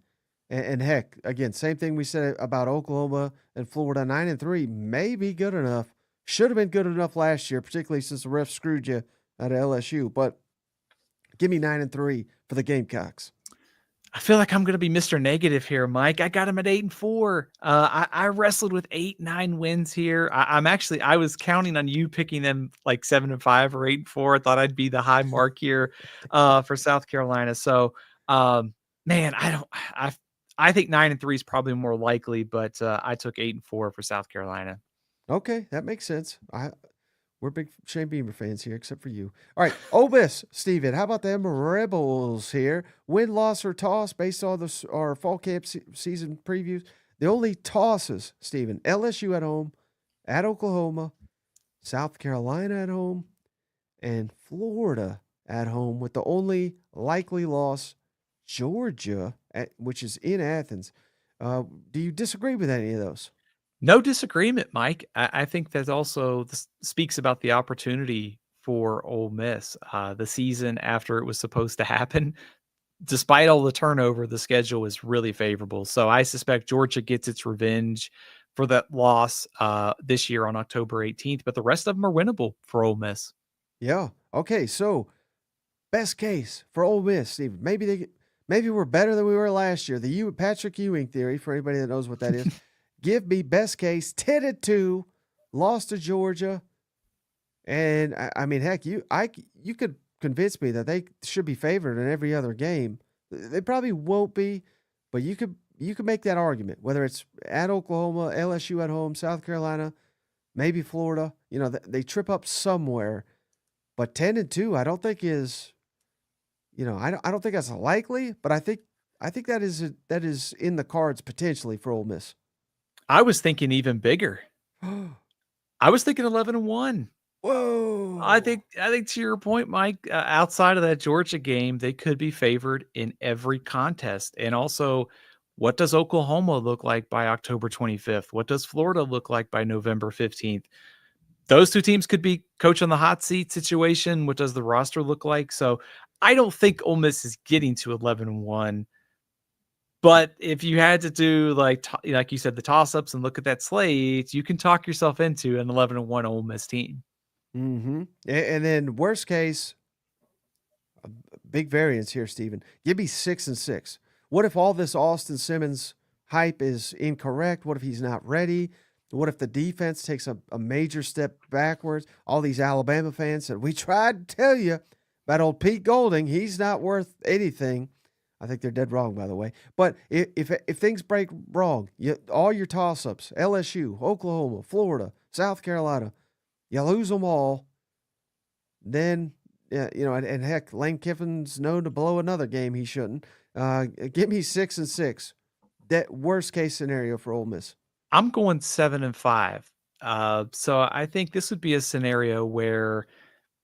And heck, again, same thing we said about Oklahoma and Florida. 9-3 may be good enough. Should have been good enough last year, particularly since the refs screwed you at LSU. But give me 9-3 for the Gamecocks. I feel like I'm going to be Mr. Negative here, Mike. I got him at 8-4. I wrestled with 8-9 wins here. I was counting on you picking them like 7-5 or 8-4. I thought I'd be the high mark here for South Carolina. So, man, I think 9-3 is probably more likely, but I took 8-4 for South Carolina. Okay, that makes sense. We're big Shane Beamer fans here, except for you. All right, Ole Miss, Steven. How about them Rebels here? Win, loss, or toss based on our fall camp season previews. The only tosses, Steven: LSU at home, at Oklahoma, South Carolina at home, and Florida at home. With the only likely loss, Georgia, which is in Athens. Do you disagree with any of those? No disagreement, Mike. I think that also speaks about the opportunity for Ole Miss. The season after it was supposed to happen, despite all the turnover, the schedule was really favorable. So I suspect Georgia gets its revenge for that loss this year on October 18th, but the rest of them are winnable for Ole Miss. Yeah. Okay. So best case for Ole Miss, Steve. Maybe we're better than we were last year. The Patrick Ewing theory, for anybody that knows what that is. Give me best case 10-2, lost to Georgia, and I mean, heck, you could convince me that they should be favored in every other game. They probably won't be, but you could make that argument. Whether it's at Oklahoma, LSU at home, South Carolina, maybe Florida, they trip up somewhere. But 10-2, I don't think is, I don't think that's likely. But I think that is in the cards potentially for Ole Miss. I was thinking even bigger. I was thinking 11-1. Whoa! I think to your point, Mike, outside of that Georgia game, they could be favored in every contest. And also, what does Oklahoma look like by October 25th? What does Florida look like by November 15th? Those two teams could be coach on the hot seat situation. What does the roster look like? So I don't think Ole Miss is getting to 11-1. But if you had to do like you said, the toss-ups and look at that slate, you can talk yourself into an 11-1 Ole Miss team. Mm-hmm. And then worst case, a big variance here, Steven. Give me 6-6. What if all this Austin Simmons hype is incorrect? What if he's not ready? What if the defense takes a major step backwards? All these Alabama fans said, we tried to tell you about old Pete Golding. He's not worth anything. I think they're dead wrong, by the way. But if things break wrong, all your toss-ups, LSU, Oklahoma, Florida, South Carolina, you lose them all, then, and heck, Lane Kiffin's known to blow another game he shouldn't. Give me 6-6. That worst case scenario for Ole Miss. I'm going 7-5. So I think this would be a scenario where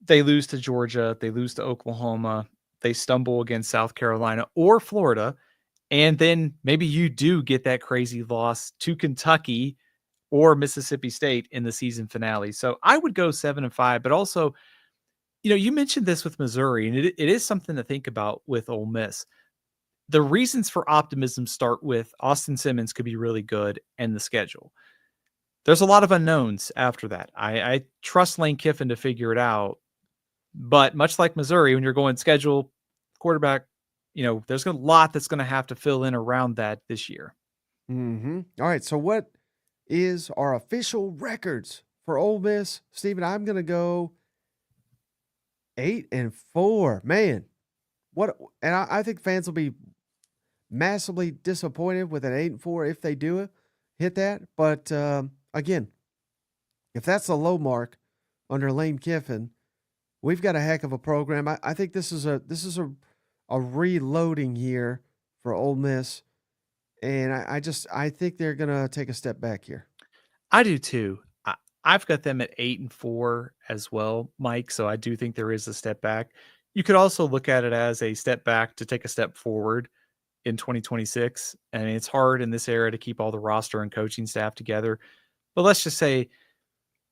they lose to Georgia, they lose to Oklahoma, they stumble against South Carolina or Florida, and then maybe you do get that crazy loss to Kentucky or Mississippi State in the season finale. So I would go 7-5, but also, you mentioned this with Missouri, and it is something to think about with Ole Miss. The reasons for optimism start with Austin Simmons could be really good and the schedule. There's a lot of unknowns after that. I trust Lane Kiffin to figure it out. But much like Missouri, when you're going schedule, quarterback, there's a lot that's going to have to fill in around that this year. Mm-hmm. All right. So what is our official records for Ole Miss? Steven, I'm going to go 8-4, man. What? And I think fans will be massively disappointed with an 8-4 if they do it, hit that. But again, if that's a low mark under Lane Kiffin, we've got a heck of a program. I think this is a reloading year for Ole Miss, and I think they're gonna take a step back here. I do too. I've got them at 8-4 as well, Mike. So I do think there is a step back. You could also look at it as a step back to take a step forward in 2026. And it's hard in this era to keep all the roster and coaching staff together. But let's just say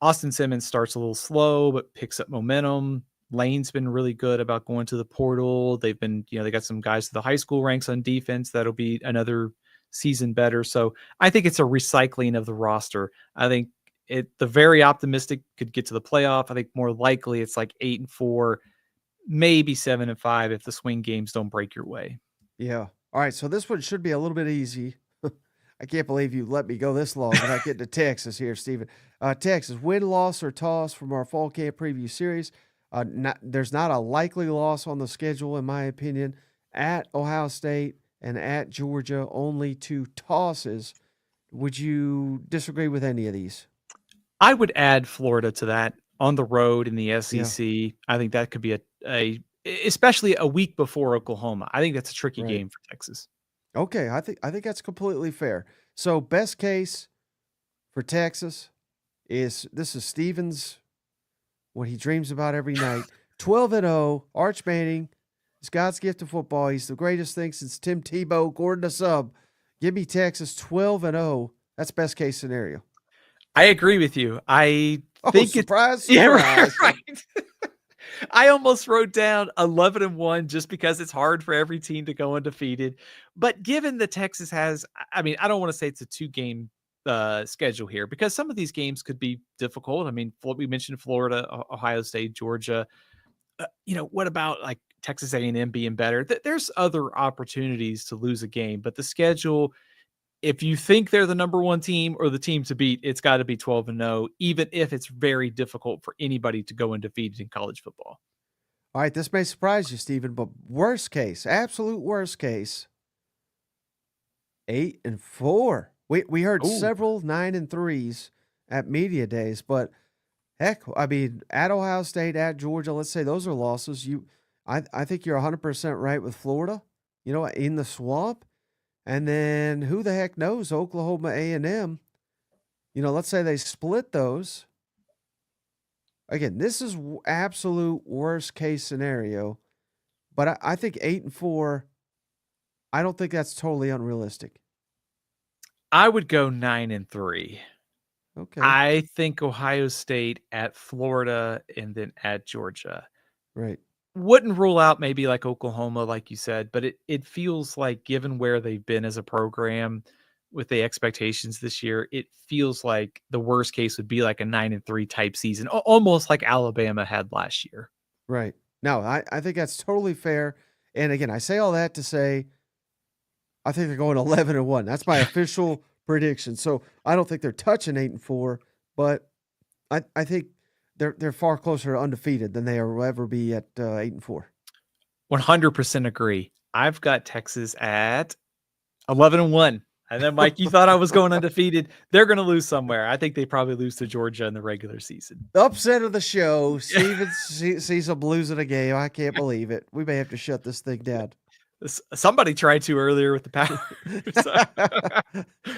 Austin Simmons starts a little slow, but picks up momentum. Lane's been really good about going to the portal. They've been, they got some guys to the high school ranks on defense. That'll be another season better. So I think it's a recycling of the roster. I think the very optimistic could get to the playoff. I think more likely it's like 8-4, maybe 7-5 if the swing games don't break your way. Yeah. All right. So this one should be a little bit easy. I can't believe you let me go this long without getting to Texas here, Steven. Texas, win, loss, or toss from our fall camp preview series. There's not a likely loss on the schedule, in my opinion. At Ohio State and at Georgia, only 2 tosses. Would you disagree with any of these? I would add Florida to that on the road in the SEC. Yeah. I think that could be especially a week before Oklahoma. I think that's a tricky game for Texas. Okay, I think that's completely fair. So best case for Texas is Steven's what he dreams about every night. 12-0, Arch Manning. It's God's gift to football. He's the greatest thing since Tim Tebow, Gordon the Sub. Give me Texas 12-0. That's best case scenario. I agree with you. I think surprise. Yeah, right. I almost wrote down 11-1 just because it's hard for every team to go undefeated. But given that Texas has, I don't want to say it's a 2-game schedule here because some of these games could be difficult. We mentioned Florida, Ohio State, Georgia. What about like Texas A&M being better? There's other opportunities to lose a game, but the schedule, if you think they're the number 1 team or the team to beat, it's got to be 12-0, even if it's very difficult for anybody to go undefeated in college football. All right, this may surprise you, Steven, but worst case, absolute worst case, 8-4. We heard several 9-3s at media days, but heck, at Ohio State, at Georgia, let's say those are losses. I think you're 100% right with Florida, in the swamp. And then who the heck knows, Oklahoma A&M, let's say they split those. Again, this is absolute worst case scenario, but I think 8-4, I don't think that's totally unrealistic. I would go 9-3. Okay. I think Ohio State at Florida and then at Georgia. Right. Wouldn't rule out maybe like Oklahoma, like you said, but it feels like given where they've been as a program with the expectations this year, it feels like the worst case would be like a 9-3 type season, almost like Alabama had last year. Right. No, I think that's totally fair. And again, I say all that to say, I think they're going 11-1. That's my official prediction. So I don't think they're touching 8-4, but I think they're far closer to undefeated than they will ever be at 8-4. 100% agree. I've got Texas at 11-1. And then, Mike, you thought I was going undefeated. They're going to lose somewhere. I think they probably lose to Georgia in the regular season. Upset of the show. Steven sees them losing a game. I can't believe it. We may have to shut this thing down. Somebody tried to earlier with the power.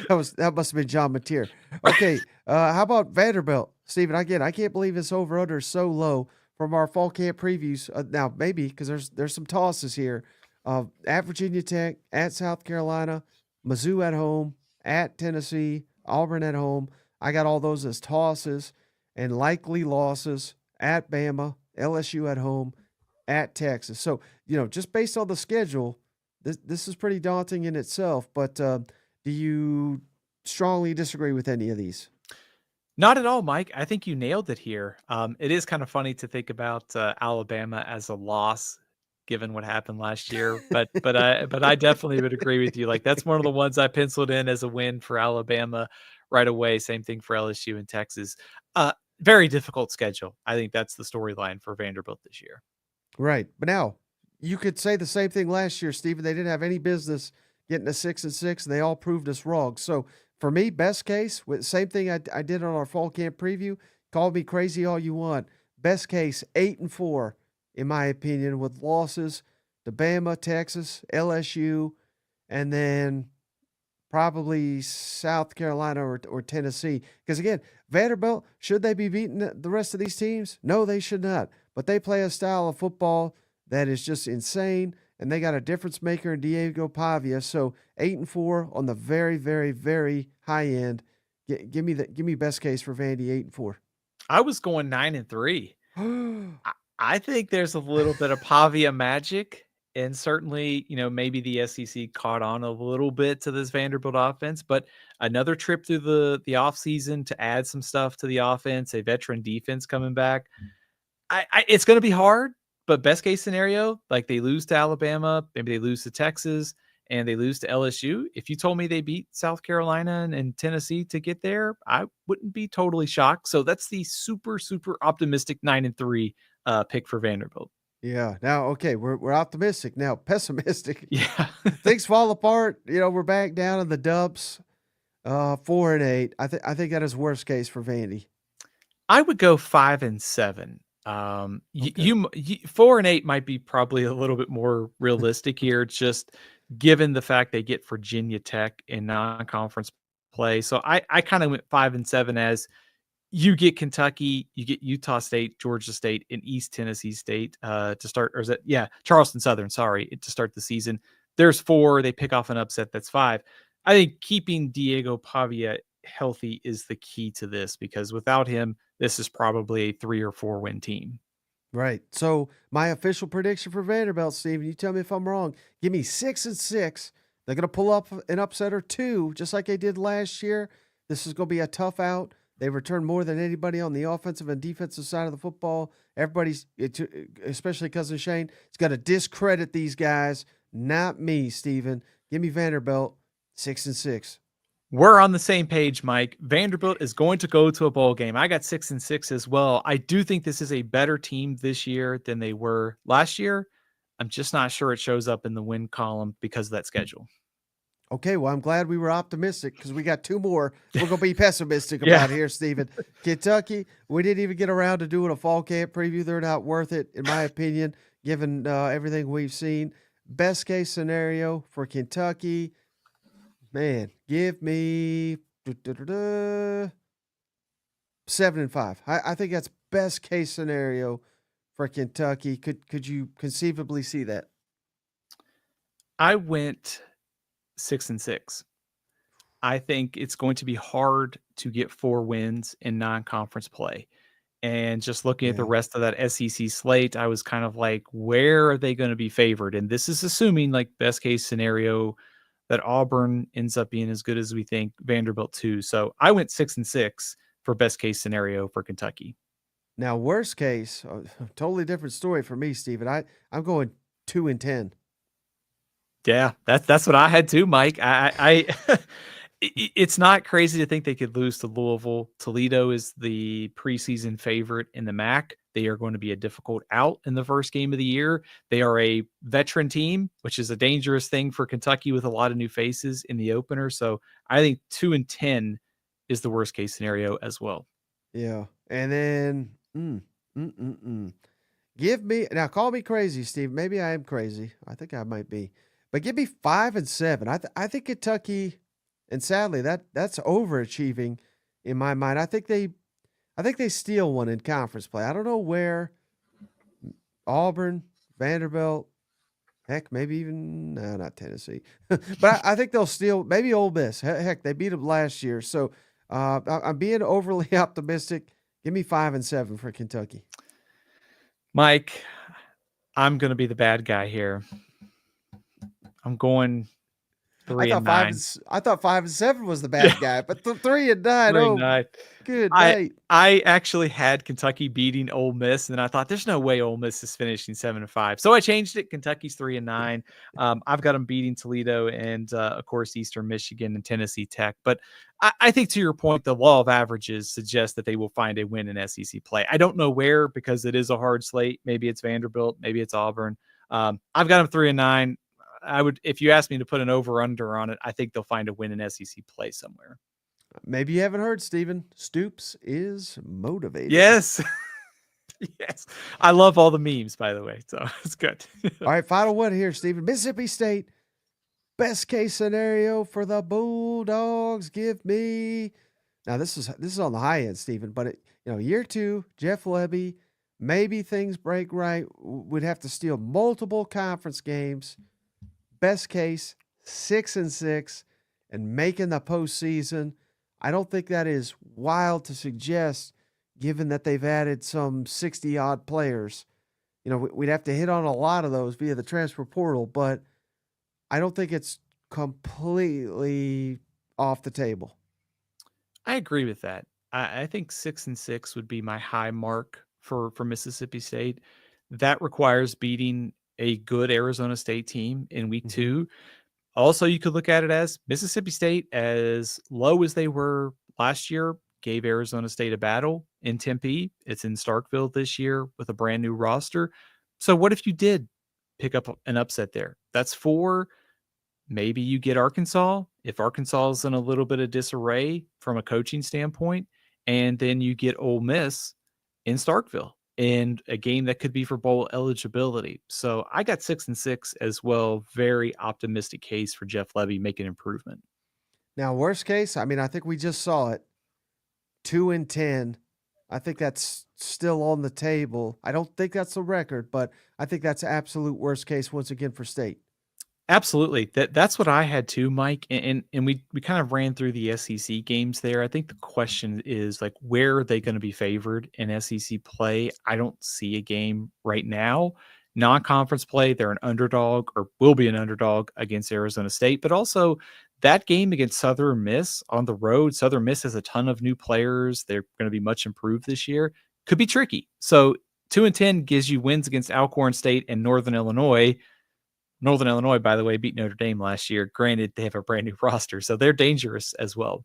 That must have been John Mateer. Okay, how about Vanderbilt, Steven? Again, I can't believe this over/under is so low from our fall camp previews. Now maybe because there's some tosses here. At Virginia Tech, at South Carolina, Mizzou at home, at Tennessee, Auburn at home. I got all those as tosses and likely losses at Bama, LSU at home, at Texas. So, just based on the schedule, this is pretty daunting in itself. But do you strongly disagree with any of these? Not at all, Mike. I think you nailed it here. It is kind of funny to think about Alabama as a loss given what happened last year, but I definitely would agree with you. Like that's one of the ones I penciled in as a win for Alabama right away. Same thing for LSU and Texas. Very difficult schedule. I think that's the storyline for Vanderbilt this year. Right. But now you could say the same thing last year, Stephen. They didn't have any business getting a 6-6, and they all proved us wrong. So for me, best case, same thing I did on our fall camp preview. Call me crazy all you want. Best case, 8-4, in my opinion, with losses to Bama, Texas, LSU, and then probably South Carolina or Tennessee. Because again, Vanderbilt, should they be beating the rest of these teams? No, they should not. But they play a style of football that is just insane, and they got a difference maker in Diego Pavia. So 8-4 on the very, very, very high end. Give me best case for Vandy, 8-4. I was going 9-3. I think there's a little bit of Pavia magic, and certainly, maybe the SEC caught on a little bit to this Vanderbilt offense, but another trip through the offseason to add some stuff to the offense, a veteran defense coming back. It's going to be hard, but best case scenario, like they lose to Alabama, maybe they lose to Texas, and they lose to LSU. If you told me they beat South Carolina and Tennessee to get there, I wouldn't be totally shocked. So that's the super, super optimistic 9-3 pick for Vanderbilt. Yeah. Now, okay, we're optimistic. Now, pessimistic. Yeah. Things fall apart. We're back down in the dumps. 4-8. I think that is worst case for Vandy. I would go 5-7. Okay. 4-8 might be probably a little bit more realistic here, just given the fact they get Virginia Tech in non-conference play. So I kind of went 5-7 as you get Kentucky, you get Utah State, Georgia State, and East Tennessee State to start, or is it? Yeah, Charleston Southern, sorry, to start the season. There's 4. They pick off an upset. That's 5. I think keeping Diego Pavia healthy is the key to this, because without him, this is probably a 3 or 4 win team. Right. So my official prediction for Vanderbilt, Steven, you tell me if I'm wrong. Give me 6-6. They're going to pull up an upset or 2, just like they did last year. This is going to be a tough out. They return more than anybody on the offensive and defensive side of the football. Everybody's, especially Cousin Shane, is going to discredit these guys. Not me, Steven. Give me Vanderbilt, 6-6. We're on the same page, Mike. Vanderbilt is going to go to a bowl game. I got 6-6 as well. I do think this is a better team this year than they were last year. I'm just not sure it shows up in the win column because of that schedule. Okay, well, I'm glad we were optimistic because we got 2 more we're going to be pessimistic about here, Steven. Kentucky, we didn't even get around to doing a fall camp preview. They're not worth it, in my opinion, given everything we've seen. Best case scenario for Kentucky, man, give me 7-5. I think that's best case scenario for Kentucky. Could you conceivably see that? I went 6-6. I think it's going to be hard to get 4 wins in non-conference play. And just looking at the rest of that SEC slate, I was kind of like, where are they going to be favored? And this is assuming, like, best case scenario that Auburn ends up being as good as we think, Vanderbilt too. So I went 6-6 for best case scenario for Kentucky. Now, worst case, totally different story for me, Steven. I'm going 2-10. Yeah, that's what I had too, Mike. It's not crazy to think they could lose to Louisville. Toledo is the preseason favorite in the MAC. They are going to be a difficult out in the first game of the year. They are a veteran team, which is a dangerous thing for Kentucky with a lot of new faces in the opener. So I think 2-10 is the worst case scenario as well. Yeah. And then, give me, now call me crazy, Steve. Maybe I am crazy. I think I might be. But give me 5-7. I think Kentucky, and sadly, that's overachieving in my mind. I think they steal one in conference play. I don't know where. Auburn, Vanderbilt, heck, maybe even not Tennessee. But I think they'll steal. Maybe Ole Miss. Heck, they beat them last year. So I'm being overly optimistic. Give me 5-7 for Kentucky. Mike, I'm going to be the bad guy here. I'm going 3 and 9. I thought 5-7 was the bad guy, but 3-9. 3 and Oh, 9. good I night. I actually had Kentucky beating Ole Miss, and then I thought there's no way Ole Miss is finishing 7-5. So I changed it. Kentucky's 3 and 9. I've got them beating Toledo and of course Eastern Michigan and Tennessee Tech. But I think to your point, the law of averages suggests that they will find a win in SEC play. I don't know where because it is a hard slate. Maybe it's Vanderbilt, maybe it's Auburn. I've got them 3 and 9. I would, if you asked me to put an over under on it, I think they'll find a win in SEC play somewhere. Maybe you haven't heard, Stephen. Stoops is motivated. Yes. Yes. I love all the memes, by the way. So it's good. All right, final one here, Stephen. Mississippi State, best case scenario for the Bulldogs. Give me. Now this is on the high end, Stephen. But year 2, Jeff Lebby. Maybe things break right. We'd have to steal multiple conference games. Best case, 6-6, and making the postseason. I don't think that is wild to suggest, given that they've added some 60-odd players. We'd have to hit on a lot of those via the transfer portal, but I don't think it's completely off the table. I agree with that. I think 6-6 would be my high mark for Mississippi State. That requires beating a good Arizona State team in week 2. Also, you could look at it as Mississippi State, as low as they were last year, gave Arizona State a battle in Tempe. It's in Starkville this year with a brand new roster. So what if you did pick up an upset there? That's 4. Maybe you get Arkansas. If Arkansas is in a little bit of disarray from a coaching standpoint, and then you get Ole Miss in Starkville in a game that could be for bowl eligibility. So I got 6-6 as well. Very optimistic case for Jeff Lebby making improvement. Now, worst case, I think we just saw it. 2-10. I think that's still on the table. I don't think that's the record, but I think that's absolute worst case once again for State. Absolutely. That's what I had too, Mike. And we kind of ran through the SEC games there. I think the question is like, where are they going to be favored in SEC play? I don't see a game right now. Non-conference play, they're an underdog or will be an underdog against Arizona State, but also that game against Southern Miss on the road. Southern Miss has a ton of new players. They're going to be much improved this year. Could be tricky. So 2-10 gives you wins against Alcorn State and Northern Illinois. Northern Illinois, by the way, beat Notre Dame last year. Granted, they have a brand new roster, so they're dangerous as well.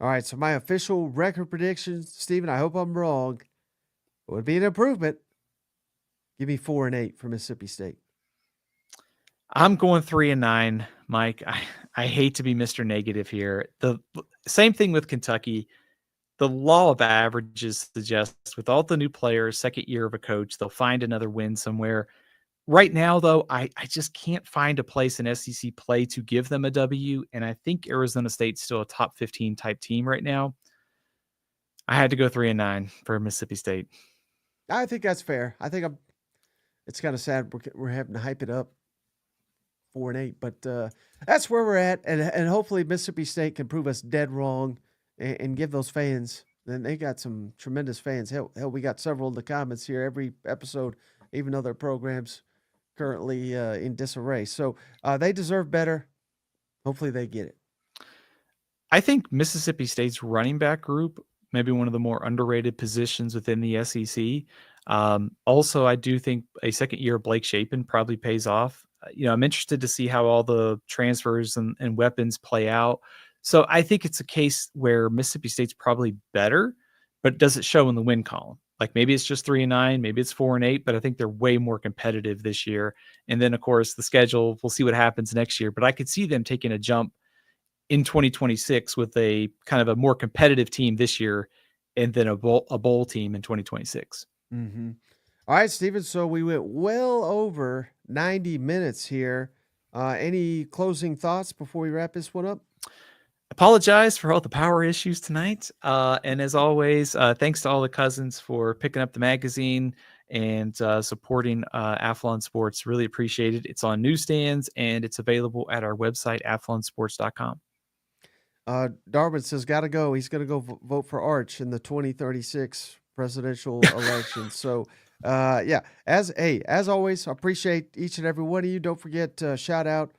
All right, so my official record prediction, Stephen, I hope I'm wrong. It would be an improvement. Give me 4-8 for Mississippi State. I'm going 3-9, Mike. I hate to be Mr. Negative here. The same thing with Kentucky. The law of averages suggests with all the new players, second year of a coach, they'll find another win somewhere. Right now, though, I just can't find a place in SEC play to give them a W, and I think Arizona State's still a top 15 type team right now. I had to go 3-9 for Mississippi State. I think that's fair. I think it's kind of sad we're having to hype it up 4-8, but that's where we're at, and hopefully Mississippi State can prove us dead wrong and give those fans. And they got some tremendous fans. Hell, we got several in the comments here every episode, even though their programs currently in disarray. So they deserve better. Hopefully they get it. I think Mississippi State's running back group, maybe one of the more underrated positions within the SEC. Also, I do think a second year of Blake Shapen probably pays off. I'm interested to see how all the transfers and weapons play out. So I think it's a case where Mississippi State's probably better, but does it show in the win column? Like maybe it's just 3-9, maybe it's 4-8, but I think they're way more competitive this year. And then of course the schedule, we'll see what happens next year, but I could see them taking a jump in 2026 with a kind of a more competitive team this year and then a bowl team in 2026. Mm-hmm. All right, Stephen. So we went well over 90 minutes here. Any closing thoughts before we wrap this one up? Apologize for all the power issues tonight. And as always, thanks to all the cousins for picking up the magazine and supporting Athlon Sports. Really appreciate it. It's on newsstands and it's available at our website, athlonsports.com. Darwin says, got to go. He's going to go vote for Arch in the 2036 presidential election. So, yeah, as always, I appreciate each and every one of you. Don't forget to shout out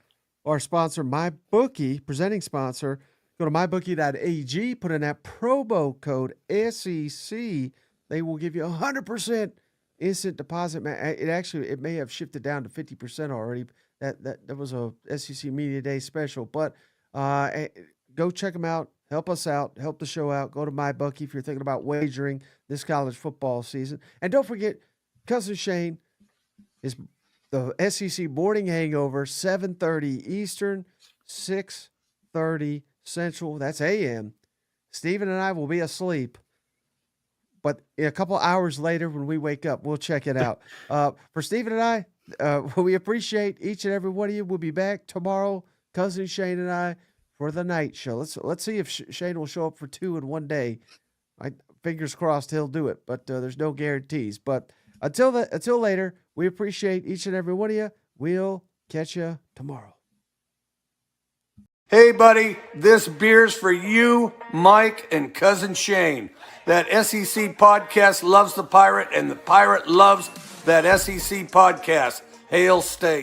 our sponsor, MyBookie, presenting sponsor. Go to mybookie.ag, put in that promo code SEC. They will give you 100% instant deposit. It may have shifted down to 50% already. That was a SEC Media Day special. But go check them out. Help us out. Help the show out. Go to MyBookie if you're thinking about wagering this college football season. And don't forget, Cousin Shane is the SEC Morning Hangover, 7:30 Eastern, 6:30 Central. That's a.m. Steven and I will be asleep. But a couple hours later when we wake up, we'll check it out. For Steven and I, we appreciate each and every one of you. We'll be back tomorrow, Cousin Shane and I, for the night show. Let's see if Shane will show up for 2 in one day. Fingers crossed he'll do it, but there's no guarantees. But until later, we appreciate each and every one of you. We'll catch you tomorrow. Hey, buddy, this beer's for you, Mike, and Cousin Shane. That SEC podcast loves the Pirate, and the Pirate loves that SEC podcast. Hail State.